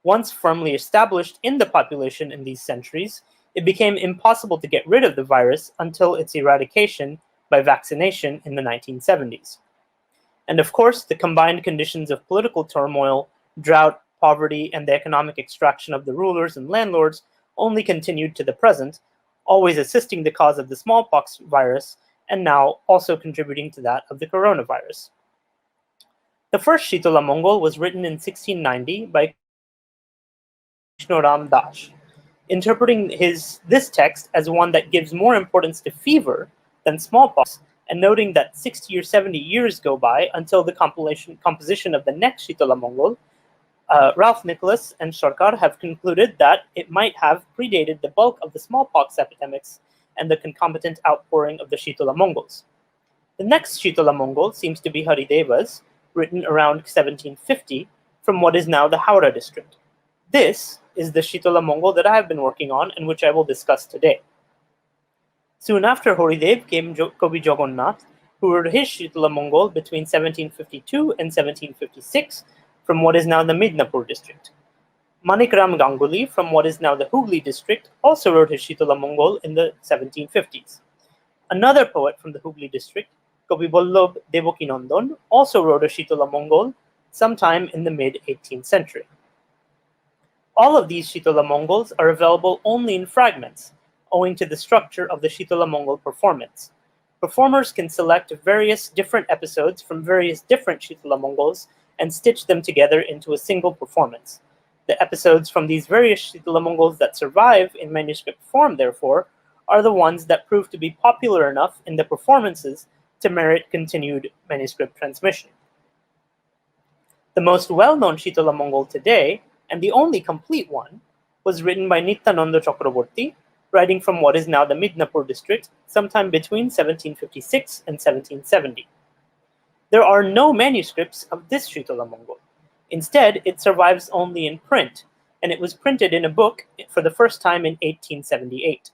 Once firmly established in the population in these centuries, it became impossible to get rid of the virus until its eradication by vaccination in the 1970s. And of course, the combined conditions of political turmoil, drought, poverty, and the economic extraction of the rulers and landlords only continued to the present, always assisting the cause of the smallpox virus, and now also contributing to that of the coronavirus. The first Shitola Mongol was written in 1690 by Krishnoram Das, interpreting this text as one that gives more importance to fever than smallpox, and noting that 60 or 70 years go by until the composition of the next Shitola Mongol, Ralph Nicholas and Sarkar have concluded that it might have predated the bulk of the smallpox epidemics and the concomitant outpouring of the Shitola Mongols. The next Shitola Mongol seems to be Haridevas, written around 1750 from what is now the Howrah district. This is the Shitola Mongol that I have been working on and which I will discuss today. Soon after Haridev came Kobibalov, who wrote his Shitola Mongol between 1752 and 1756 from what is now the Midnapur district. Manikram Ganguly from what is now the Hooghly district also wrote his Shitola Mongol in the 1750s. Another poet from the Hooghly district, Kobibalov Devokinandan, also wrote a Shitola Mongol sometime in the mid-18th century. All of these Shitola Mongols are available only in fragments, owing to the structure of the Shitola Mongol performance. Performers can select various different episodes from various different Shitola Mongols and stitch them together into a single performance. The episodes from these various Shitola Mongols that survive in manuscript form, therefore, are the ones that prove to be popular enough in the performances to merit continued manuscript transmission. The most well-known Shitola Mongol today, and the only complete one, was written by Nityananda Chakravarti, writing from what is now the Midnapur district, sometime between 1756 and 1770. There are no manuscripts of this Shitola Mongol. Instead, it survives only in print, and it was printed in a book for the first time in 1878.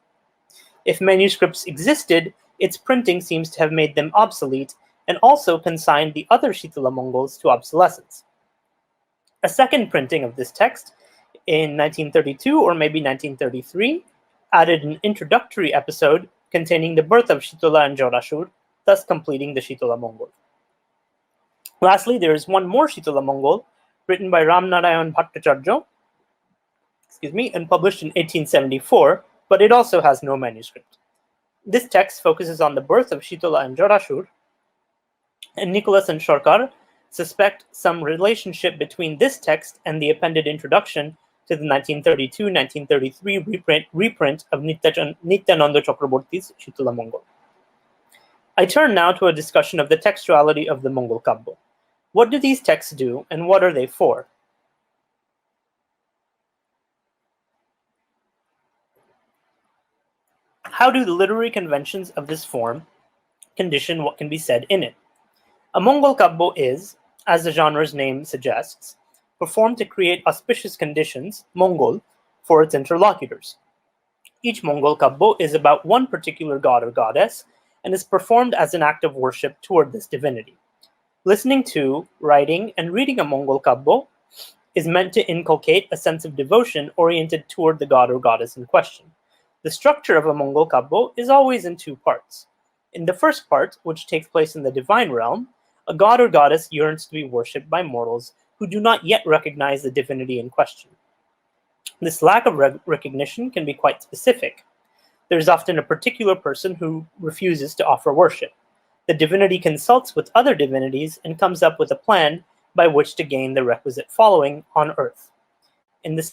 If manuscripts existed, its printing seems to have made them obsolete, and also consigned the other Shitola Mongols to obsolescence. A second printing of this text in 1932 or maybe 1933 added an introductory episode containing the birth of Shitola and Jorashur, thus completing the Shitola Mongol. Lastly, there is one more Shitola Mongol written by Ramnarayan Bhattacharya, and published in 1874, but it also has no manuscript. This text focuses on the birth of Shitola and Jorashur, and Nicholas and Shorkar suspect some relationship between this text and the appended introduction to the 1932-1933 reprint of Nityananda Chakravarti's Shitola Mongol. I turn now to a discussion of the textuality of the Mongol Kabbo. What do these texts do, and what are they for? How do the literary conventions of this form condition what can be said in it? A Mongol Kabbo is, as the genre's name suggests, performed to create auspicious conditions, Mongol, for its interlocutors. Each Mongol Kabbo is about one particular god or goddess and is performed as an act of worship toward this divinity. Listening to, writing, and reading a Mongol Kabbo is meant to inculcate a sense of devotion oriented toward the god or goddess in question. The structure of a Mongol Kabbo is always in two parts. In the first part, which takes place in the divine realm, a god or goddess yearns to be worshipped by mortals who do not yet recognize the divinity in question. This lack of recognition can be quite specific. There is often a particular person who refuses to offer worship. The divinity consults with other divinities and comes up with a plan by which to gain the requisite following on earth. In the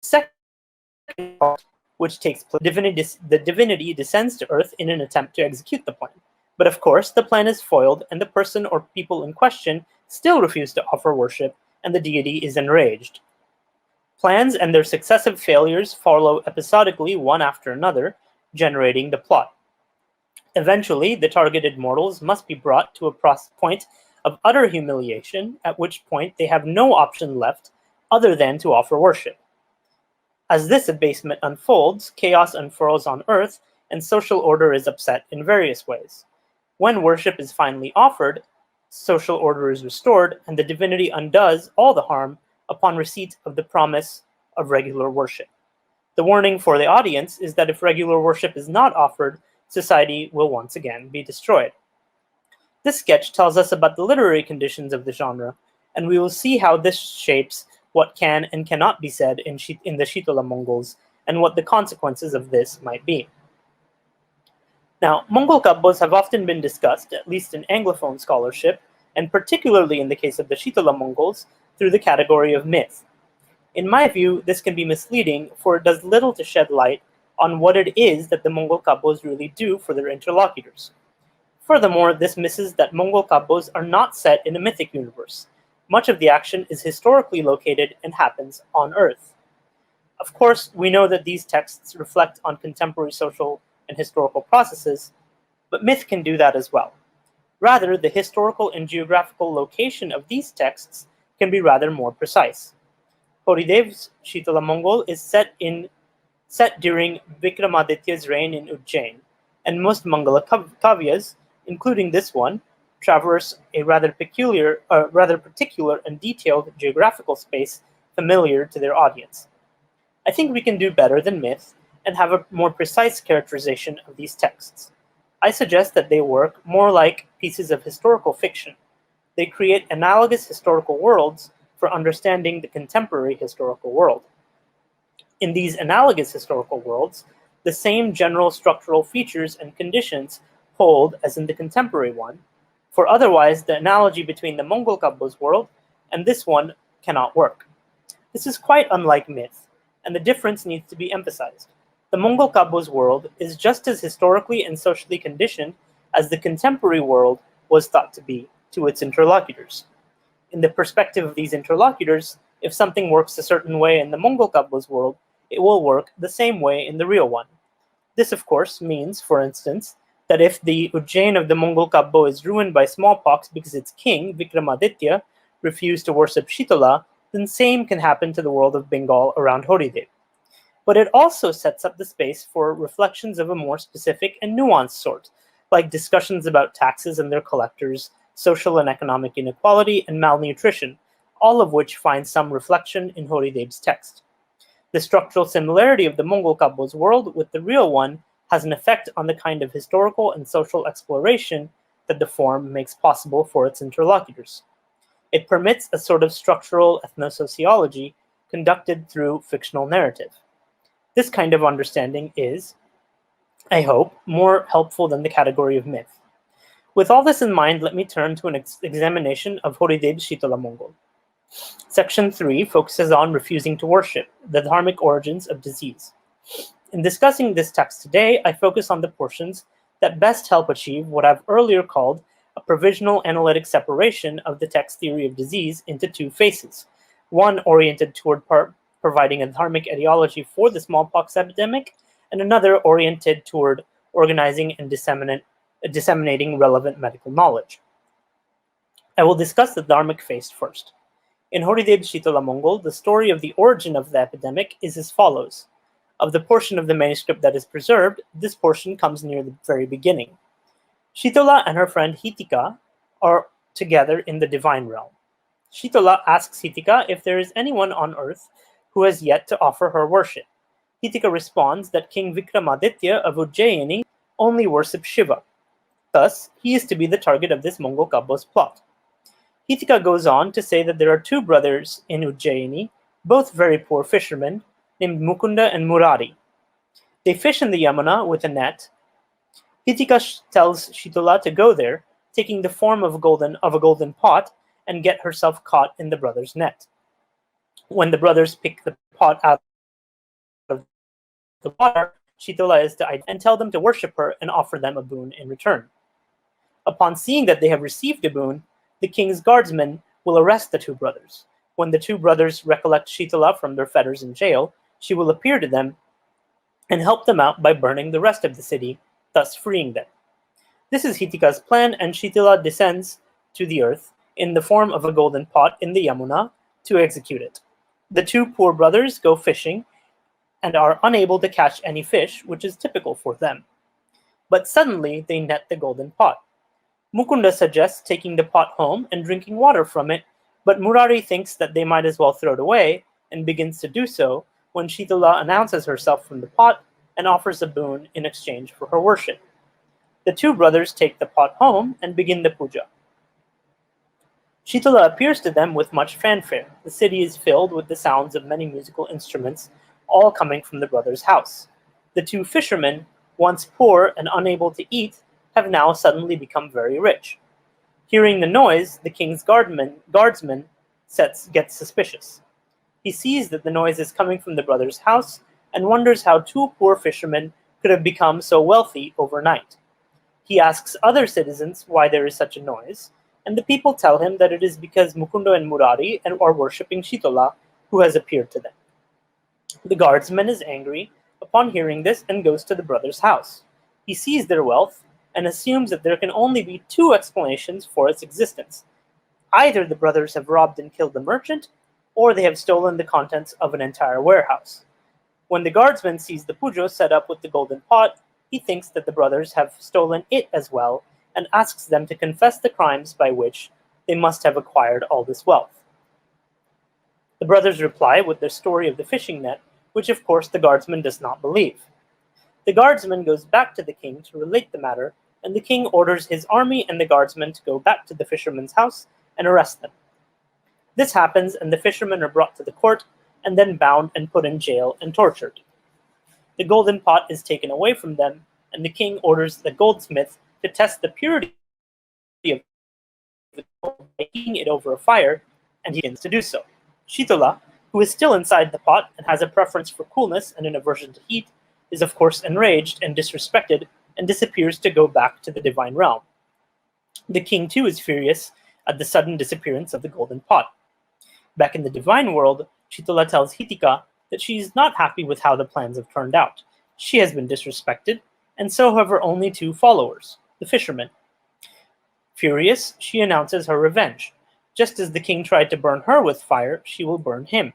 second part, which takes place, the divinity descends to earth in an attempt to execute the plan. But of course, the plan is foiled, and the person or people in question still refuse to offer worship, and the deity is enraged. Plans and their successive failures follow episodically one after another, generating the plot. Eventually, the targeted mortals must be brought to a point of utter humiliation, at which point they have no option left other than to offer worship. As this abasement unfolds, chaos unfurls on earth, and social order is upset in various ways. When worship is finally offered, social order is restored, and the divinity undoes all the harm upon receipt of the promise of regular worship. The warning for the audience is that if regular worship is not offered, society will once again be destroyed. This sketch tells us about the literary conditions of the genre, and we will see how this shapes what can and cannot be said in the Shitola Mongols, and what the consequences of this might be. Now, Mongol Kabbos have often been discussed, at least in Anglophone scholarship, and particularly in the case of the Shitola Mongols, through the category of myth. In my view, this can be misleading, for it does little to shed light on what it is that the Mongol Kabbos really do for their interlocutors. Furthermore, this misses that Mongol Kabbos are not set in a mythic universe. Much of the action is historically located and happens on Earth. Of course, we know that these texts reflect on contemporary social and historical processes, but myth can do that as well. Rather, the historical and geographical location of these texts can be rather more precise. Haridevas' Shitola Mongol is set during Vikramaditya's reign in Ujjain, and most Mangala kavyas, including this one, traverse a rather particular and detailed geographical space familiar to their audience. I think we can do better than myth and have a more precise characterization of these texts. I suggest that they work more like pieces of historical fiction. They create analogous historical worlds for understanding the contemporary historical world. In these analogous historical worlds, the same general structural features and conditions hold as in the contemporary one, for otherwise the analogy between the Mongol Kabbos world and this one cannot work. This is quite unlike myth, and the difference needs to be emphasized. The Mongol Kabbos world is just as historically and socially conditioned as the contemporary world was thought to be to its interlocutors. In the perspective of these interlocutors, if something works a certain way in the Mongol Kabbos world, it will work the same way in the real one. This, of course, means, for instance, that if the Ujjain of the Mongol Kabbo is ruined by smallpox because its king, Vikramaditya, refused to worship Shitola, then same can happen to the world of Bengal around Horidev. But it also sets up the space for reflections of a more specific and nuanced sort, like discussions about taxes and their collectors, social and economic inequality, and malnutrition, all of which find some reflection in Haridev's text. The structural similarity of the Mongol Kabbo's world with the real one has an effect on the kind of historical and social exploration that the form makes possible for its interlocutors. It permits a sort of structural ethnosociology conducted through fictional narrative. This kind of understanding is, I hope, more helpful than the category of myth. With all this in mind, let me turn to an examination of Haridev's Shitola Mongol. Section 3 focuses on refusing to worship, the dharmic origins of disease. In discussing this text today, I focus on the portions that best help achieve what I've earlier called a provisional analytic separation of the text theory of disease into two faces, one oriented toward providing a dharmic etiology for the smallpox epidemic, and another oriented toward organizing and disseminating relevant medical knowledge. I will discuss the dharmic face first. In Haridev's Shitola Mongol, the story of the origin of the epidemic is as follows. Of the portion of the manuscript that is preserved, this portion comes near the very beginning. Shitola and her friend Hitika are together in the divine realm. Shitola asks Hitika if there is anyone on earth who has yet to offer her worship. Hitika responds that King Vikramaditya of Ujjayini only worships Shiva. Thus, he is to be the target of this Mongol Kabbo's plot. Hitika goes on to say that there are two brothers in Ujjayini, both very poor fishermen, named Mukunda and Murari. They fish in the Yamuna with a net. Hitika tells Shitola to go there, taking the form of a golden pot, and get herself caught in the brothers' net. When the brothers pick the pot out of the water, Shitola is to identify and tell them to worship her and offer them a boon in return. Upon seeing that they have received a boon, the king's guardsmen will arrest the two brothers. When the two brothers recollect Shitola from their fetters in jail, she will appear to them and help them out by burning the rest of the city, thus freeing them. This is Hitika's plan, and Shitola descends to the earth in the form of a golden pot in the Yamuna to execute it. The two poor brothers go fishing and are unable to catch any fish, which is typical for them. But suddenly they net the golden pot. Mukunda suggests taking the pot home and drinking water from it, but Murari thinks that they might as well throw it away and begins to do so when Shitola announces herself from the pot and offers a boon in exchange for her worship. The two brothers take the pot home and begin the puja. Shitola appears to them with much fanfare. The city is filled with the sounds of many musical instruments, all coming from the brothers' house. The two fishermen, once poor and unable to eat, have now suddenly become very rich. Hearing the noise, the king's guardsman gets suspicious. He sees that the noise is coming from the brothers' house and wonders how two poor fishermen could have become so wealthy overnight. He asks other citizens why there is such a noise, and the people tell him that it is because Mukunda and Murari are worshipping Shitola, who has appeared to them. The guardsman is angry upon hearing this and goes to the brothers' house. He sees their wealth and assumes that there can only be two explanations for its existence. Either the brothers have robbed and killed the merchant, or they have stolen the contents of an entire warehouse. When the guardsman sees the pujo set up with the golden pot, he thinks that the brothers have stolen it as well and asks them to confess the crimes by which they must have acquired all this wealth. The brothers reply with their story of the fishing net, which of course the guardsman does not believe. The guardsman goes back to the king to relate the matter, and the king orders his army and the guardsmen to go back to the fisherman's house and arrest them. This happens, and the fishermen are brought to the court and then bound and put in jail and tortured. The golden pot is taken away from them, and the king orders the goldsmith to test the purity of the gold by heating it over a fire, and he begins to do so. Shitola, who is still inside the pot and has a preference for coolness and an aversion to heat, is of course enraged and disrespected and disappears to go back to the divine realm. The king too is furious at the sudden disappearance of the golden pot. Back in the divine world, Chitola tells Hitika that she is not happy with how the plans have turned out. She has been disrespected, and so have her only two followers, the fishermen. Furious, she announces her revenge. Just as the king tried to burn her with fire, she will burn him.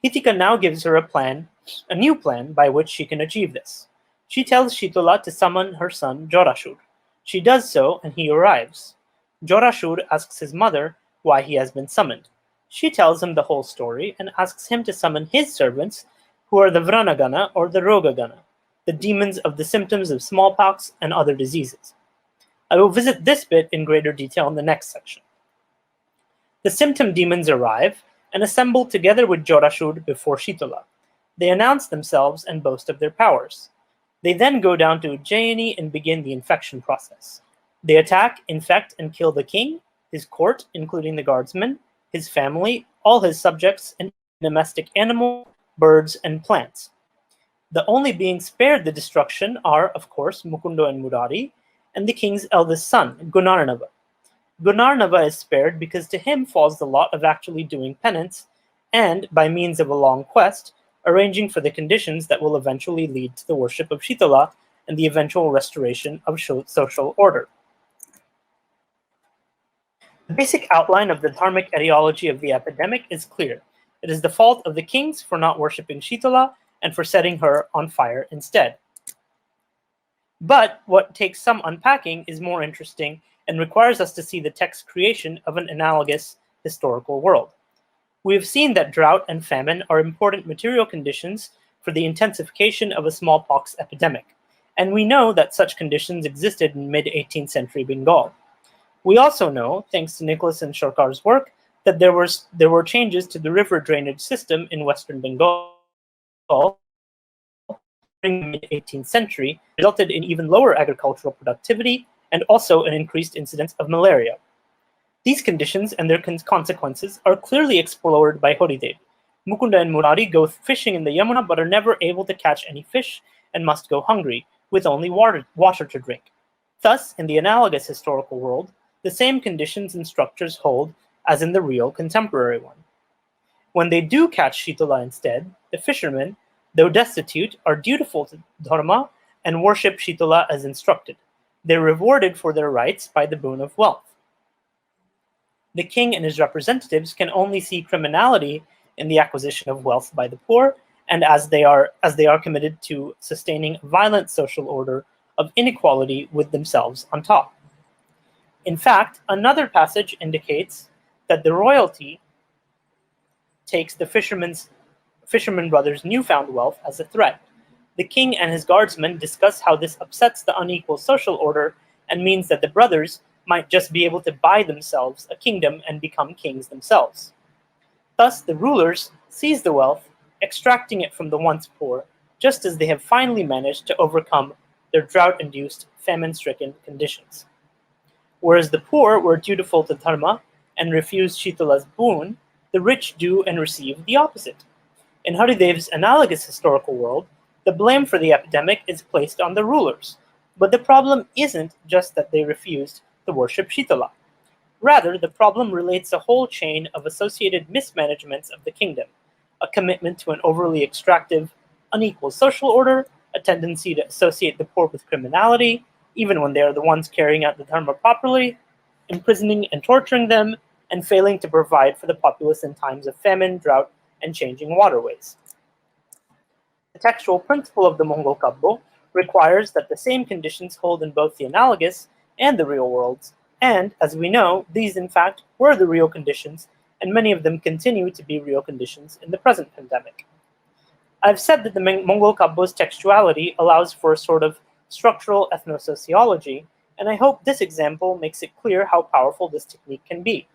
Hitika now gives her a new plan by which she can achieve this. She tells Shitola to summon her son Jorashur. She does so, and he arrives. Jorashur asks his mother why he has been summoned. She tells him the whole story and asks him to summon his servants, who are the Vranagana or the Rogagana, the demons of the symptoms of smallpox and other diseases. I will visit this bit in greater detail in the next section. The symptom demons arrive and assemble together with Jorashur before Shitola. They announce themselves and boast of their powers. They then go down to Ujjaini and begin the infection process. They attack, infect, and kill the king, his court, including the guardsmen, his family, all his subjects, and domestic animals, birds, and plants. The only beings spared the destruction are, of course, Mukundo and Murari, and the king's eldest son, Gunarnava. Gunarnava is spared because to him falls the lot of actually doing penance and, by means of a long quest, arranging for the conditions that will eventually lead to the worship of Shitola and the eventual restoration of social order. The basic outline of the dharmic etiology of the epidemic is clear. It is the fault of the kings for not worshipping Shitola and for setting her on fire instead. But what takes some unpacking is more interesting and requires us to see the text creation of an analogous historical world. We have seen that drought and famine are important material conditions for the intensification of a smallpox epidemic, and we know that such conditions existed in mid-18th century Bengal. We also know, thanks to Nicholas and Shorkar's work, that there were changes to the river drainage system in western Bengal during the mid-18th century, resulted in even lower agricultural productivity and also an increased incidence of malaria. These conditions and their consequences are clearly explored by Haridev. Mukunda and Murari go fishing in the Yamuna but are never able to catch any fish and must go hungry, with only water to drink. Thus, in the analogous historical world, the same conditions and structures hold as in the real contemporary one. When they do catch Shitola instead, the fishermen, though destitute, are dutiful to Dharma and worship Shitola as instructed. They are rewarded for their rights by the boon of wealth. The king and his representatives can only see criminality in the acquisition of wealth by the poor, and as they are committed to sustaining a violent social order of inequality with themselves on top. In fact, another passage indicates that the royalty takes the fisherman brothers' newfound wealth as a threat. The king and his guardsmen discuss how this upsets the unequal social order and means that the brothers might just be able to buy themselves a kingdom and become kings themselves. Thus, the rulers seize the wealth, extracting it from the once poor, just as they have finally managed to overcome their drought-induced, famine-stricken conditions. Whereas the poor were dutiful to Dharma and refused Shitola's boon, the rich do and receive the opposite. In Haridev's analogous historical world, the blame for the epidemic is placed on the rulers, but the problem isn't just that they refused to worship Shitola. Rather, the problem relates a whole chain of associated mismanagements of the kingdom, a commitment to an overly extractive, unequal social order, a tendency to associate the poor with criminality, even when they are the ones carrying out the dharma properly, imprisoning and torturing them, and failing to provide for the populace in times of famine, drought, and changing waterways. The textual principle of the Mongol Kabbo requires that the same conditions hold in both the analogous and the real worlds, and, as we know, these in fact were the real conditions, and many of them continue to be real conditions in the present pandemic. I've said that the Mongol Kabbo's textuality allows for a sort of structural ethnosociology, and I hope this example makes it clear how powerful this technique can be.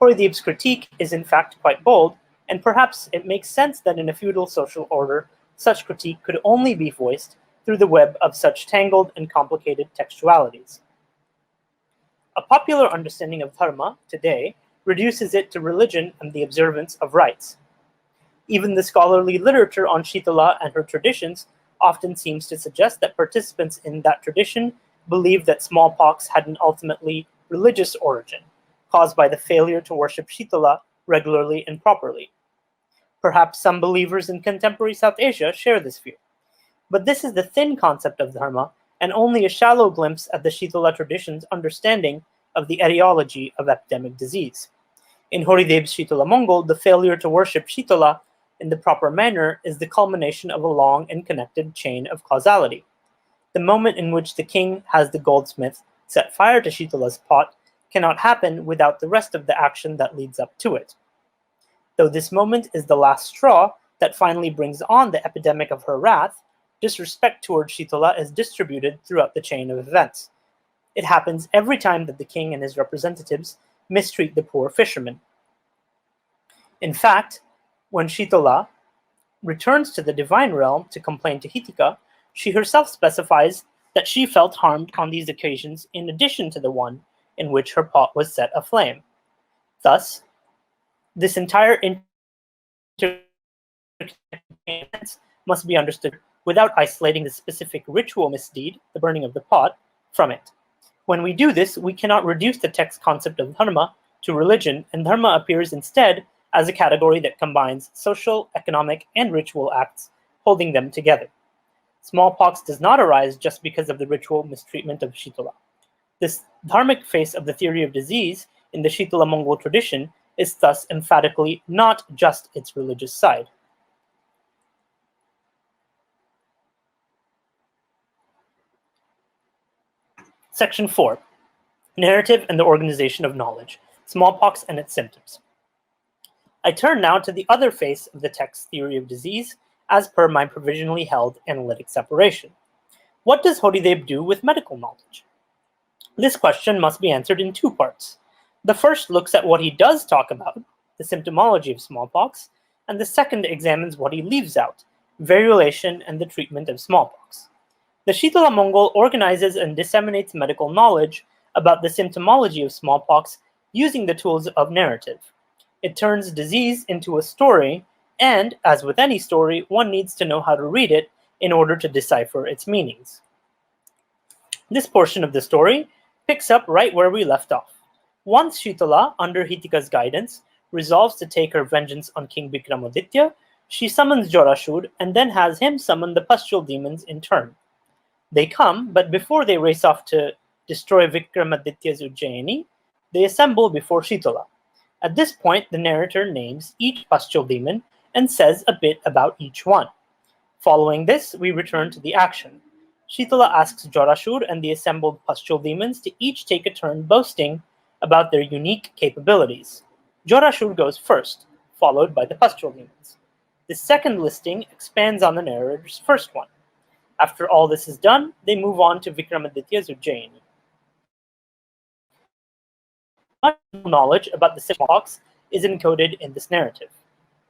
Haridev's critique is in fact quite bold, and perhaps it makes sense that in a feudal social order, such critique could only be voiced through the web of such tangled and complicated textualities. A popular understanding of dharma today reduces it to religion and the observance of rites. Even the scholarly literature on Shitola and her traditions often seems to suggest that participants in that tradition believed that smallpox had an ultimately religious origin, caused by the failure to worship Shitola regularly and properly. Perhaps some believers in contemporary South Asia share this view. But this is the thin concept of dharma and only a shallow glimpse at the Shitola tradition's understanding of the etiology of epidemic disease. In Haridev's Shitola Mongol, the failure to worship Shitola in the proper manner is the culmination of a long and connected chain of causality. The moment in which the king has the goldsmith set fire to Shitola's pot cannot happen without the rest of the action that leads up to it. Though this moment is the last straw that finally brings on the epidemic of her wrath, disrespect towards Shitola is distributed throughout the chain of events. It happens every time that the king and his representatives mistreat the poor fishermen. In fact, when Shitola returns to the divine realm to complain to Hitika, she herself specifies that she felt harmed on these occasions in addition to the one in which her pot was set aflame. Thus, this entire must be understood without isolating the specific ritual misdeed, the burning of the pot, from it. When we do this, we cannot reduce the text concept of dharma to religion, and dharma appears instead as a category that combines social, economic, and ritual acts, holding them together. Smallpox does not arise just because of the ritual mistreatment of Shitola. This dharmic face of the theory of disease in the Shitola Mongol tradition is thus emphatically not just its religious side. Section 4. Narrative and the Organization of Knowledge, Smallpox and its Symptoms. I turn now to the other face of the text's theory of disease, as per my provisionally held analytic separation. What does Harideva do with medical knowledge? This question must be answered in two parts. The first looks at what he does talk about, the symptomology of smallpox, and the second examines what he leaves out, variolation and the treatment of smallpox. The Shitola Mongol organizes and disseminates medical knowledge about the symptomology of smallpox using the tools of narrative. It turns disease into a story, and, as with any story, one needs to know how to read it in order to decipher its meanings. This portion of the story picks up right where we left off. Once Shitola, under Hitika's guidance, resolves to take her vengeance on King Vikramaditya, she summons Jorashud and then has him summon the pustule demons in turn. They come, but before they race off to destroy Vikramaditya's Ujjayini, they assemble before Shitola. At this point, the narrator names each pustule demon and says a bit about each one. Following this, we return to the action. Shitola asks Jorashud and the assembled pustule demons to each take a turn boasting about their unique capabilities. Jorashud goes first, followed by the pustule demons. The second listing expands on the narrator's first one. After all this is done, they move on to Vikramaditya's Ujjayini. Much knowledge about the smallpox is encoded in this narrative.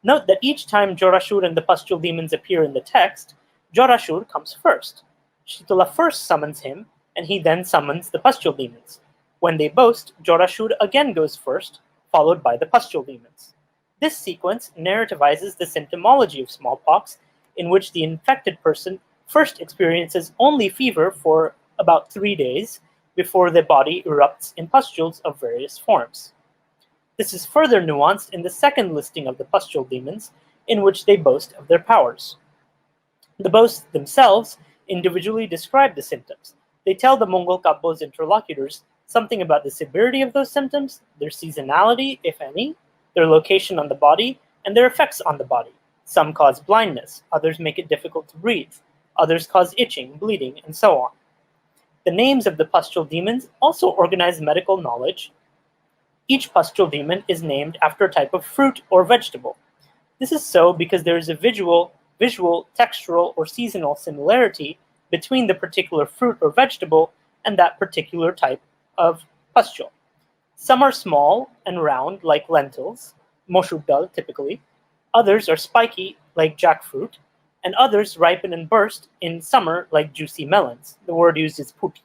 Note that each time Jorashud and the pustule demons appear in the text, Jorashud comes first. Shitola first summons him, and he then summons the pustule demons. When they boast, Jorashud again goes first, followed by the pustule demons. This sequence narrativizes the symptomology of smallpox, in which the infected person first experiences only fever for about 3 days before the body erupts in pustules of various forms. This is further nuanced in the second listing of the pustule demons, in which they boast of their powers. The boasts themselves individually describe the symptoms. They tell the Mongol Kabbo's interlocutors something about the severity of those symptoms, their seasonality, if any, their location on the body, and their effects on the body. Some cause blindness, others make it difficult to breathe, others cause itching, bleeding, and so on. The names of the pustule demons also organize medical knowledge. Each pustule demon is named after a type of fruit or vegetable. This is so because there is a visual, textural, or seasonal similarity between the particular fruit or vegetable and that particular type of pustule. Some are small and round, like lentils, mosur dal typically. Others are spiky, like jackfruit, and others ripen and burst in summer, like juicy melons. The word used is puti.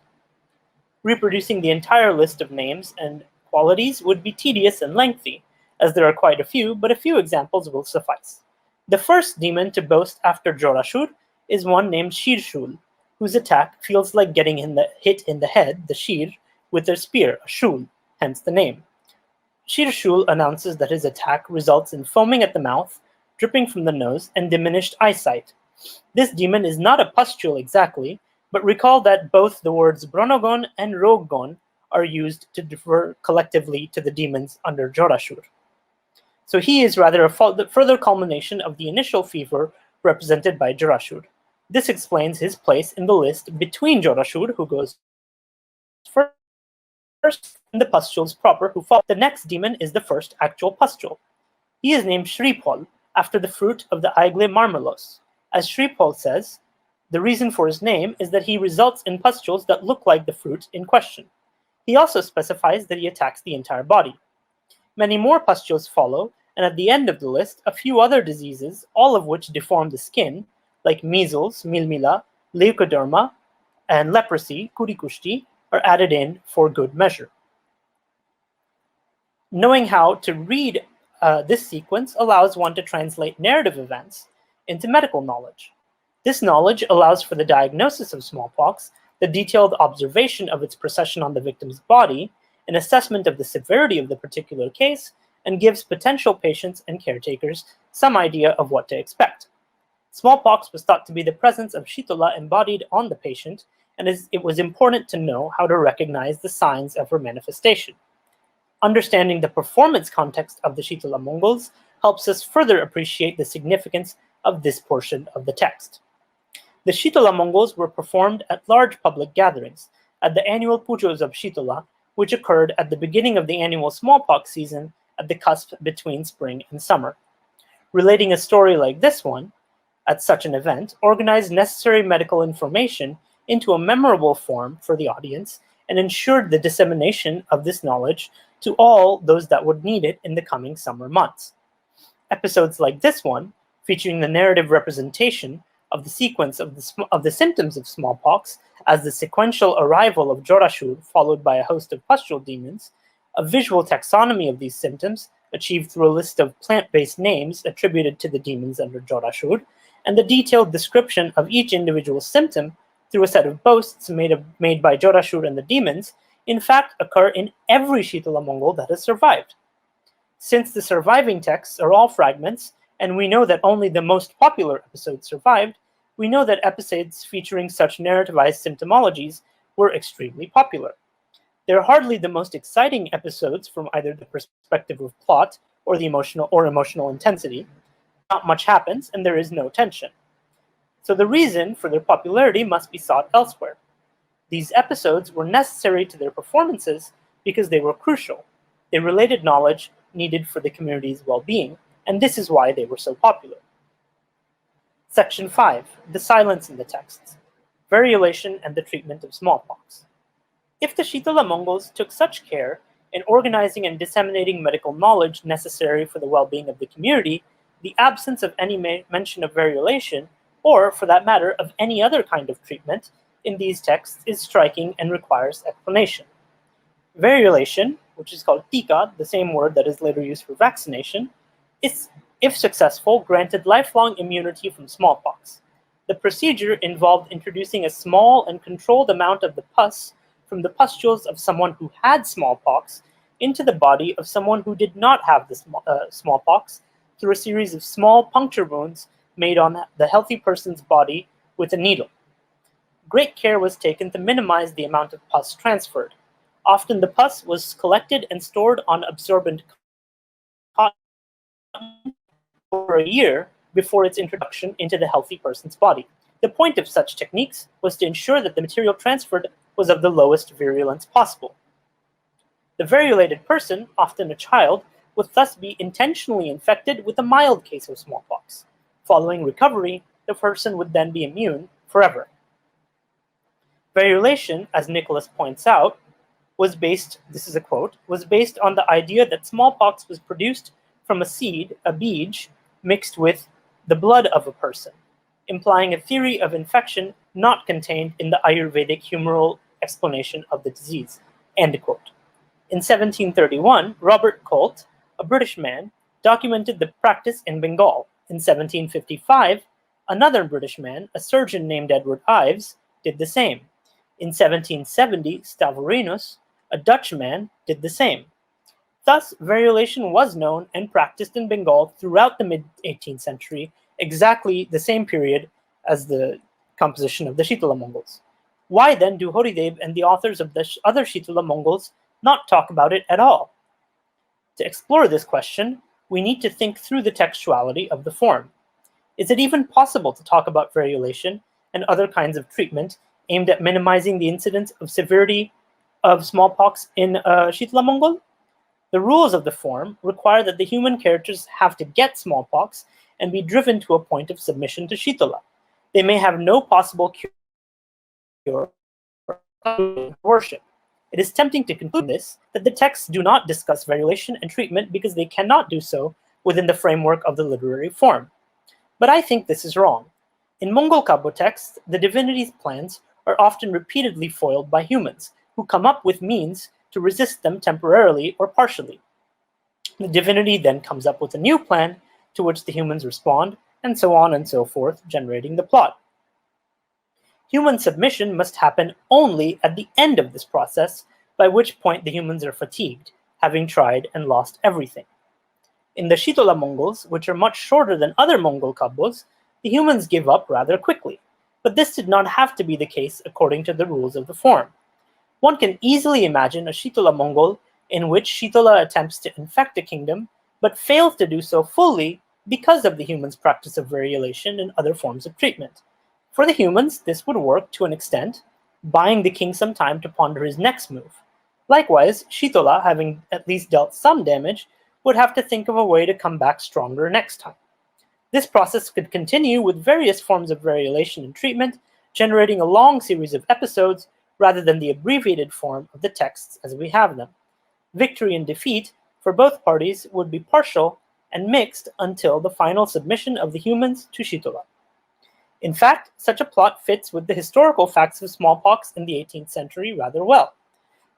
Reproducing the entire list of names and qualities would be tedious and lengthy, as there are quite a few, but a few examples will suffice. The first demon to boast after Jorashud is one named Shirshul, whose attack feels like getting hit in the head, the Shir, with their spear, a shul, hence the name. Shirshul announces that his attack results in foaming at the mouth, dripping from the nose, and diminished eyesight. This demon is not a pustule exactly, but recall that both the words Bronogon and Roggon are used to refer collectively to the demons under Jorashud. So he is rather a further culmination of the initial fever represented by Jorashud. This explains his place in the list between Jorashud, who goes first, and the pustules proper who follow. The next demon is the first actual pustule. He is named Shripol, after the fruit of the Aigle marmelos. As Shripol says, the reason for his name is that he results in pustules that look like the fruit in question. He also specifies that he attacks the entire body. Many more pustules follow, and at the end of the list, a few other diseases, all of which deform the skin, like measles, milmila, leukoderma, and leprosy, kurikushti, are added in for good measure. Knowing how to read this sequence allows one to translate narrative events into medical knowledge. This knowledge allows for the diagnosis of smallpox, the detailed observation of its procession on the victim's body, an assessment of the severity of the particular case, and gives potential patients and caretakers some idea of what to expect. Smallpox was thought to be the presence of Shitola embodied on the patient, and it was important to know how to recognize the signs of her manifestation. Understanding the performance context of the Shitola Mongols helps us further appreciate the significance of this portion of the text. The Shitola Mongols were performed at large public gatherings, at the annual pujos of Shitola, which occurred at the beginning of the annual smallpox season at the cusp between spring and summer. Relating a story like this one, at such an event, organized necessary medical information into a memorable form for the audience and ensured the dissemination of this knowledge to all those that would need it in the coming summer months. Episodes like this one, featuring the narrative representation of the sequence of the symptoms of smallpox as the sequential arrival of Jorashur followed by a host of pustule demons, a visual taxonomy of these symptoms achieved through a list of plant-based names attributed to the demons under Jorashur, and the detailed description of each individual symptom through a set of boasts made by Jorashur and the demons, in fact occur in every Shitola Mongol that has survived. Since the surviving texts are all fragments, and we know that only the most popular episodes survived, we know that episodes featuring such narrativized symptomologies were extremely popular. They're hardly the most exciting episodes from either the perspective of plot or the emotional intensity. Not much happens, and there is no tension. So the reason for their popularity must be sought elsewhere. These episodes were necessary to their performances because they were crucial. They related knowledge needed for the community's well-being, and this is why they were so popular. Section 5. The silence in the texts. Variolation and the treatment of smallpox. If the Shitola Mongols took such care in organizing and disseminating medical knowledge necessary for the well-being of the community, the absence of any mention of variolation, or for that matter of any other kind of treatment, in these texts is striking and requires explanation. Variolation, which is called tika, the same word that is later used for vaccination, is, if successful, granted lifelong immunity from smallpox. The procedure involved introducing a small and controlled amount of the pus from the pustules of someone who had smallpox into the body of someone who did not have the smallpox through a series of small puncture wounds made on the healthy person's body with a needle. Great care was taken to minimize the amount of pus transferred. Often the pus was collected and stored on absorbent cotton for a year before its introduction into the healthy person's body. The point of such techniques was to ensure that the material transferred was of the lowest virulence possible. The variolated person, often a child, would thus be intentionally infected with a mild case of smallpox. Following recovery, the person would then be immune forever. Variolation, as Nicholas points out, was based, this is a quote, was based on the idea that smallpox was produced from a seed, a bij, mixed with the blood of a person, implying a theory of infection not contained in the Ayurvedic humoral explanation of the disease, end quote. In 1731, Robert Colt, a British man, documented the practice in Bengal. In 1755, another British man, a surgeon named Edward Ives, did the same. In 1770, Stavorinus, a Dutch man, did the same. Thus, variolation was known and practiced in Bengal throughout the mid-18th century, exactly the same period as the composition of the Shitola Mongols. Why then do Haridev and the authors of the other Shitola Mongols not talk about it at all? To explore this question, we need to think through the textuality of the form. Is it even possible to talk about variolation and other kinds of treatment aimed at minimizing the incidence of severity of smallpox in Shitola Mongol? The rules of the form require that the human characters have to get smallpox and be driven to a point of submission to Shitola. They may have no possible cure worship. It is tempting to conclude from this that the texts do not discuss variolation and treatment because they cannot do so within the framework of the literary form. But I think this is wrong. In Mongol Kabo texts, the divinity's plans are often repeatedly foiled by humans, who come up with means to resist them temporarily or partially. The divinity then comes up with a new plan to which the humans respond, and so on and so forth, generating the plot. Human submission must happen only at the end of this process, by which point the humans are fatigued, having tried and lost everything. In the Shitola Mongols, which are much shorter than other Mongol Kabos, the humans give up rather quickly. But this did not have to be the case according to the rules of the form. One can easily imagine a Shitola Mongol in which Shitola attempts to infect a kingdom, but fails to do so fully because of the humans' practice of variolation and other forms of treatment. For the humans, this would work to an extent, buying the king some time to ponder his next move. Likewise, Shitola, having at least dealt some damage, would have to think of a way to come back stronger next time. This process could continue with various forms of variolation and treatment, generating a long series of episodes rather than the abbreviated form of the texts as we have them. Victory and defeat for both parties would be partial and mixed until the final submission of the humans to Shitola. In fact, such a plot fits with the historical facts of smallpox in the 18th century rather well.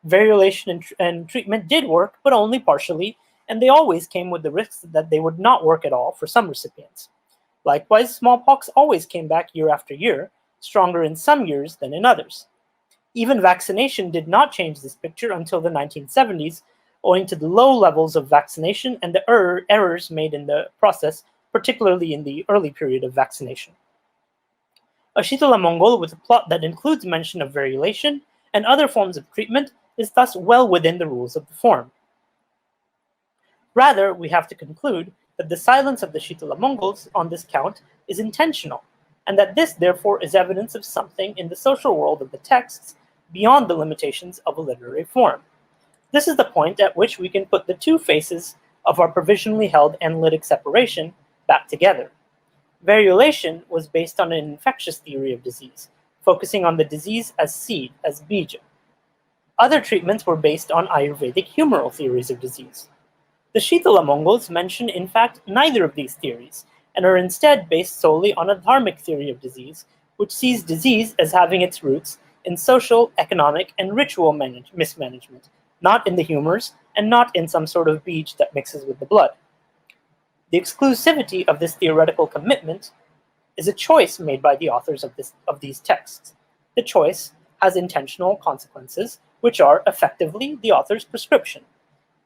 Variolation and treatment did work, but only partially, and they always came with the risks that they would not work at all for some recipients. Likewise, smallpox always came back year after year, stronger in some years than in others. Even vaccination did not change this picture until the 1970s, owing to the low levels of vaccination and the errors made in the process, particularly in the early period of vaccination. A Shitola Mongol with a plot that includes mention of variolation and other forms of treatment is thus well within the rules of the form. Rather, we have to conclude that the silence of the Shitola Mongols on this count is intentional, and that this therefore is evidence of something in the social world of the texts beyond the limitations of a literary form. This is the point at which we can put the two faces of our provisionally held analytic separation back together. Variolation was based on an infectious theory of disease, focusing on the disease as seed, as bija. Other treatments were based on Ayurvedic humoral theories of disease. The Shitola Mongols mention, in fact, neither of these theories, and are instead based solely on a dharmic theory of disease, which sees disease as having its roots in social, economic, and ritual mismanagement, not in the humors, and not in some sort of bij that mixes with the blood. The exclusivity of this theoretical commitment is a choice made by the authors of these texts. The choice has intentional consequences, which are effectively the author's prescription.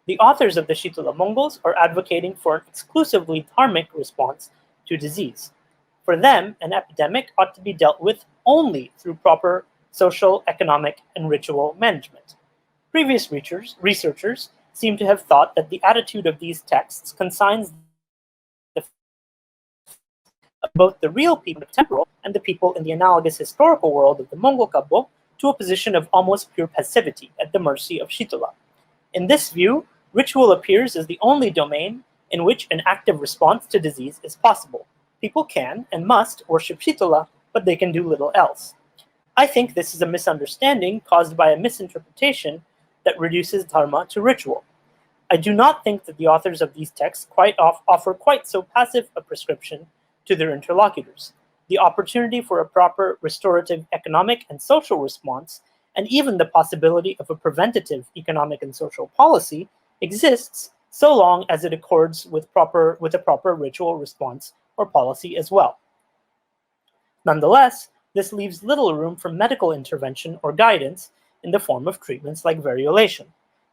The authors of the Shitola Mongols are advocating for an exclusively dharmic response to disease. For them, an epidemic ought to be dealt with only through proper social, economic, and ritual management. Previous researchers seem to have thought that the attitude of these texts consigns both the real people of temporal and the people in the analogous historical world of the Mongol Kabo to a position of almost pure passivity at the mercy of Shitola. In this view, ritual appears as the only domain in which an active response to disease is possible. People can and must worship Shitola, but they can do little else. I think this is a misunderstanding caused by a misinterpretation that reduces dharma to ritual. I do not think that the authors of these texts offer quite so passive a prescription to their interlocutors. The opportunity for a proper restorative economic and social response, and even the possibility of a preventative economic and social policy, exists so long as it accords with a proper ritual response or policy as well. Nonetheless, this leaves little room for medical intervention or guidance in the form of treatments like variolation.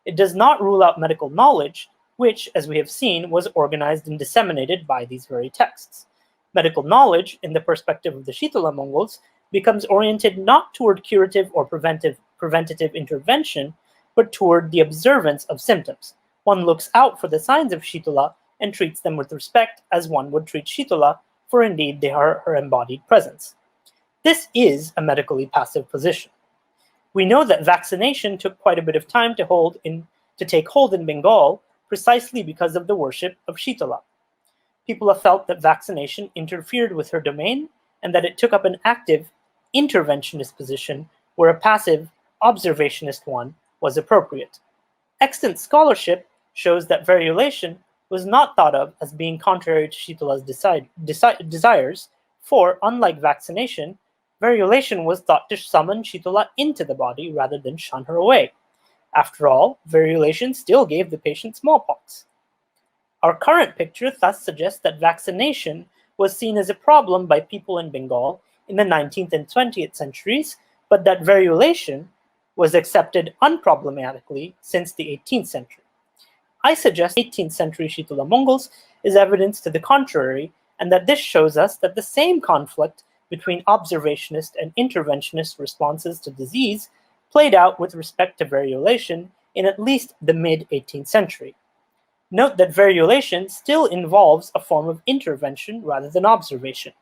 It does not rule out medical knowledge, which, as we have seen, was organized and disseminated by these very texts. Medical knowledge, in the perspective of the Shitola Mongols, becomes oriented not toward curative or preventative intervention, but toward the observance of symptoms. One looks out for the signs of Shitola and treats them with respect as one would treat Shitola, for indeed they are her embodied presence. This is a medically passive position. We know that vaccination took quite a bit of time to take hold in Bengal precisely because of the worship of Shitola. People have felt that vaccination interfered with her domain and that it took up an active interventionist position where a passive observationist one was appropriate. Extant scholarship shows that variolation was not thought of as being contrary to Shitola's desires, for, unlike vaccination, variolation was thought to summon Shitola into the body rather than shun her away. After all, variolation still gave the patient smallpox. Our current picture thus suggests that vaccination was seen as a problem by people in Bengal in the 19th and 20th centuries, but that variolation was accepted unproblematically since the 18th century. I suggest 18th century Shitola Mongols is evidence to the contrary, and that this shows us that the same conflict between observationist and interventionist responses to disease played out with respect to variolation in at least the mid-18th century. Note that variolation still involves a form of intervention rather than observation.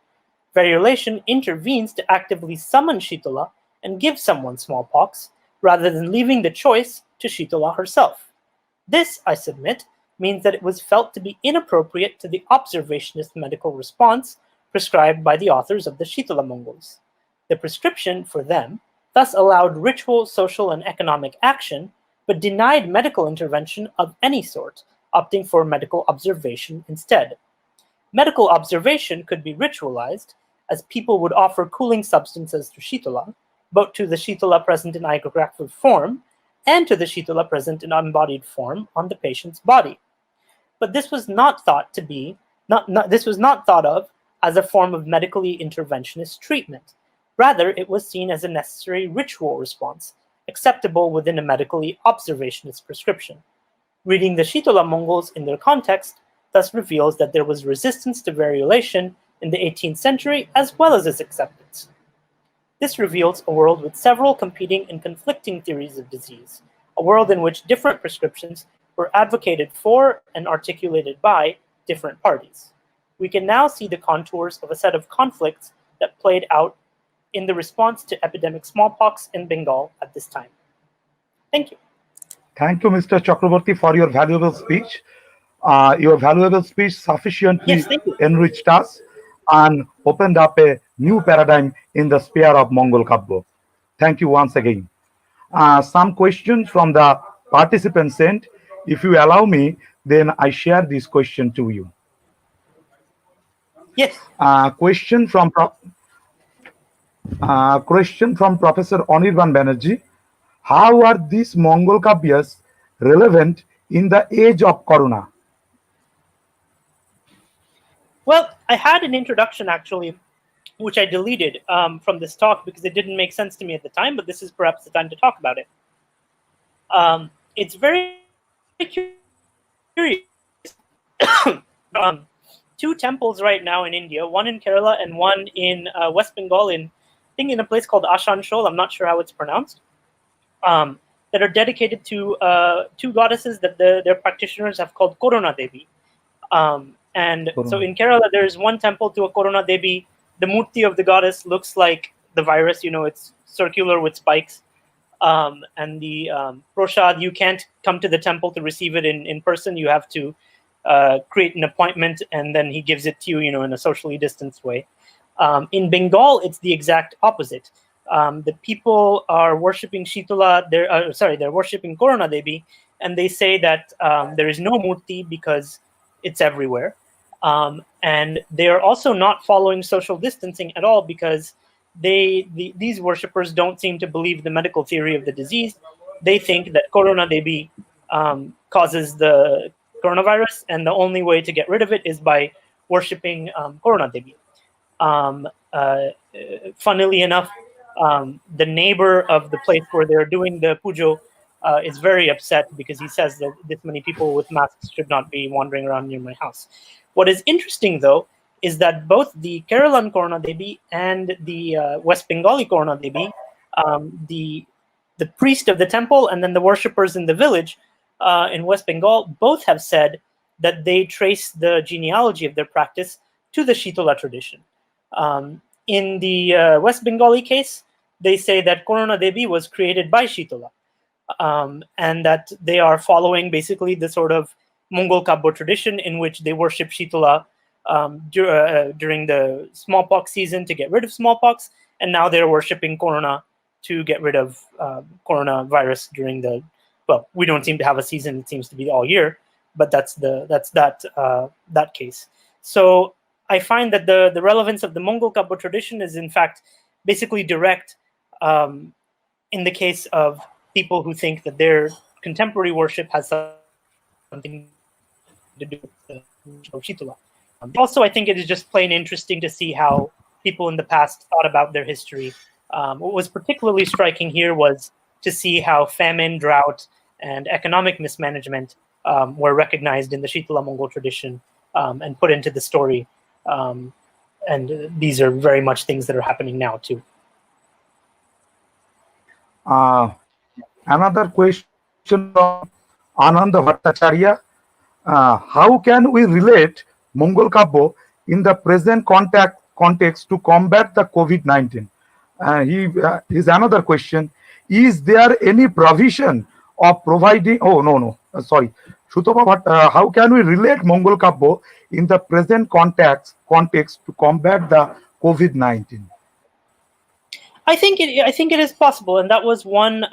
Variolation intervenes to actively summon Shitola and give someone smallpox, rather than leaving the choice to Shitola herself. This, I submit, means that it was felt to be inappropriate to the observationist medical response prescribed by the authors of the Shitola Mongols. The prescription for them thus allowed ritual, social, and economic action, but denied medical intervention of any sort, opting for medical observation instead. Medical observation could be ritualized, as people would offer cooling substances to Shitola, both to the Shitola present in iconographic form and to the Shitola present in embodied form on the patient's body. But this was not thought of as a form of medically interventionist treatment. Rather, it was seen as a necessary ritual response, acceptable within a medically observationist prescription. Reading the Shitola Mongols in their context thus reveals that there was resistance to variolation in the 18th century as well as its acceptance. This reveals a world with several competing and conflicting theories of disease, a world in which different prescriptions were advocated for and articulated by different parties. We can now see the contours of a set of conflicts that played out in the response to epidemic smallpox in Bengal at this time. Thank you. Thank you, Mr. Chakravarti, for your valuable speech. Your valuable speech sufficiently Yes, thank you. enriched us and opened up a new paradigm in the sphere of Mongol Kabba. Thank you once again. Some questions from the participants sent. If you allow me, then I share this question to you. Yes. Question from Professor Anirban Banerjee. How are these Mongol Kavyas relevant in the age of Corona? Well, I had an introduction actually, which I deleted from this talk because it didn't make sense to me at the time, but this is perhaps the time to talk about it. It's very curious. Two temples right now in India, one in Kerala and one in West Bengal, I think in a place called Ishan Chakravarti, I'm not sure how it's pronounced, that are dedicated to two goddesses that their practitioners have called Corona Devi. So in Kerala, there's one temple to a Corona Devi. The murti of the goddess looks like the virus, it's circular with spikes. And the proshad, you can't come to the temple to receive it in person. You have to create an appointment, and then he gives it to you, in a socially distanced way. In Bengal, it's the exact opposite. The people are worshipping Shitola, they're worshipping Corona Devi, and they say that there is no murti because it's everywhere. And they are also not following social distancing at all because these worshippers don't seem to believe the medical theory of the disease. They think that Corona Devi causes the coronavirus, and the only way to get rid of it is by worshipping Corona Devi. Funnily enough, the neighbor of the place where they're doing the pujo is very upset because he says that this many people with masks should not be wandering around near my house. What is interesting, though, is that both the Keralan Corona Devi and the West Bengali Corona Devi, the priest of the temple and then the worshippers in the village in West Bengal, both have said that they trace the genealogy of their practice to the Shitola tradition. In the West Bengali case, they say that Corona Devi was created by Shitola, and that they are following basically the sort of Mongol Kabbo tradition in which they worship Shitola during the smallpox season to get rid of smallpox, and now they're worshiping Corona to get rid of coronavirus during the, well, we don't seem to have a season, it seems to be all year, but that's that case. So I find that the relevance of the Mongol Kabbo tradition is in fact basically direct in the case of people who think that their contemporary worship has something to do with the worship of Shitola. Also, I think it is just plain interesting to see how people in the past thought about their history. What was particularly striking here was to see how famine, drought, and economic mismanagement were recognized in the Shitola Mongol tradition and put into the story. And these are very much things that are happening now too. Another question from Ananda Bhattacharya. How can we relate Mongol Kabbo in the present context to combat the COVID-19? His another question: is there any provision of providing? Oh no, sorry, Shutapa. But how can we relate Mongol Kabbo in the present context to combat the COVID-19? I think it is possible, and that was one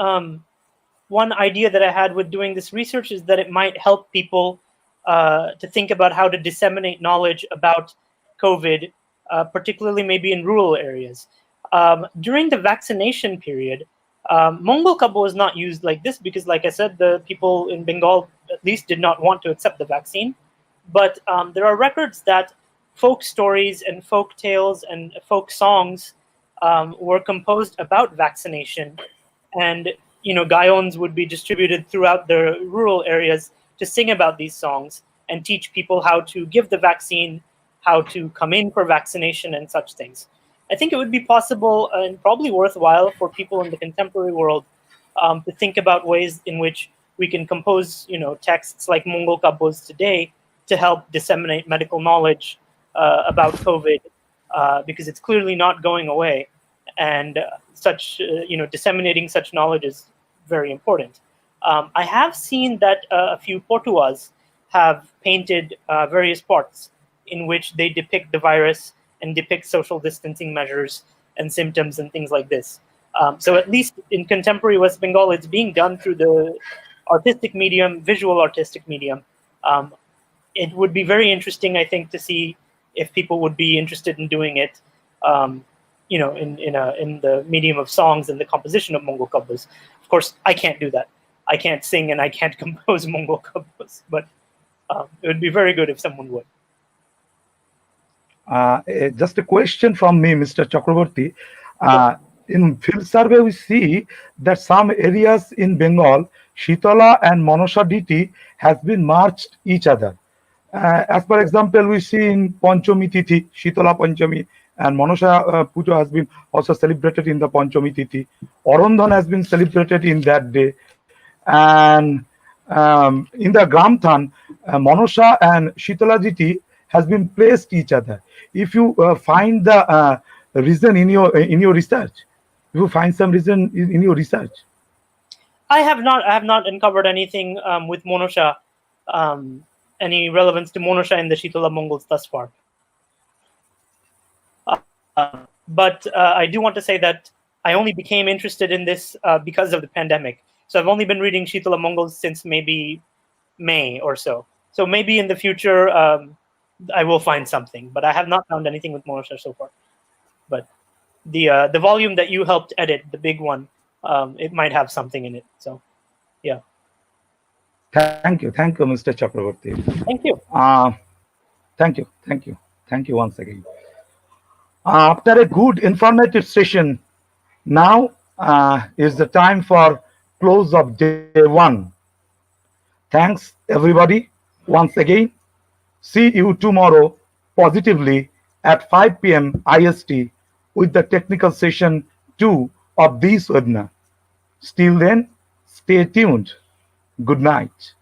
idea that I had with doing this research, is that it might help people to think about how to disseminate knowledge about COVID, particularly maybe in rural areas. During the vaccination period, Mongol Kabbo was not used like this because, like I said, the people in Bengal at least did not want to accept the vaccine. But there are records that folk stories and folk tales and folk songs were composed about vaccination, and gayons would be distributed throughout the rural areas to sing about these songs and teach people how to give the vaccine, how to come in for vaccination, and such things. I think it would be possible and probably worthwhile for people in the contemporary world to think about ways in which we can compose, texts like Mongol Kabbos today to help disseminate medical knowledge about COVID, because it's clearly not going away, and disseminating such knowledge is very important. I have seen that a few Portuas have painted various parts in which they depict the virus and depict social distancing measures and symptoms and things like this. So at least in contemporary West Bengal, it's being done through the artistic medium, visual artistic medium. It would be very interesting, I think, to see if people would be interested in doing it, in the medium of songs and the composition of Mongol Kabbos. Of course, I can't do that. I can't sing and I can't compose Mongol Kabbos, but it would be very good if someone would. Just a question from me, Mr. Chakravarti. In field survey, we see that some areas in Bengal, Shitola and Manosha deity has been merged each other. As per example, we see in Panchami Tithi, Shitola Panchami, and Manosha Puja has been also celebrated in the Panchami Tithi. Orondhan has been celebrated in that day. And in the Gramthan, Manosha and Shitola deity has been placed each other. If you find the reason in your research, if you find some reason in your research, I have not uncovered anything with Monosha, any relevance to Monosha in the Shitola Mongols thus far. But I do want to say that I only became interested in this because of the pandemic. So I've only been reading Shitola Mongols since maybe May or so. So maybe in the future I will find something, but I have not found anything with Monosha so far. But the volume that you helped edit, the big one, it might have something in it. So yeah. Thank you, Mr. Chakravarti. Thank you. Thank you once again. After a good informative session, now is the time for close of day one. Thanks everybody once again. See you tomorrow positively at 5 p.m. IST with the technical session 2 of this webinar. Still then, stay tuned. Good night.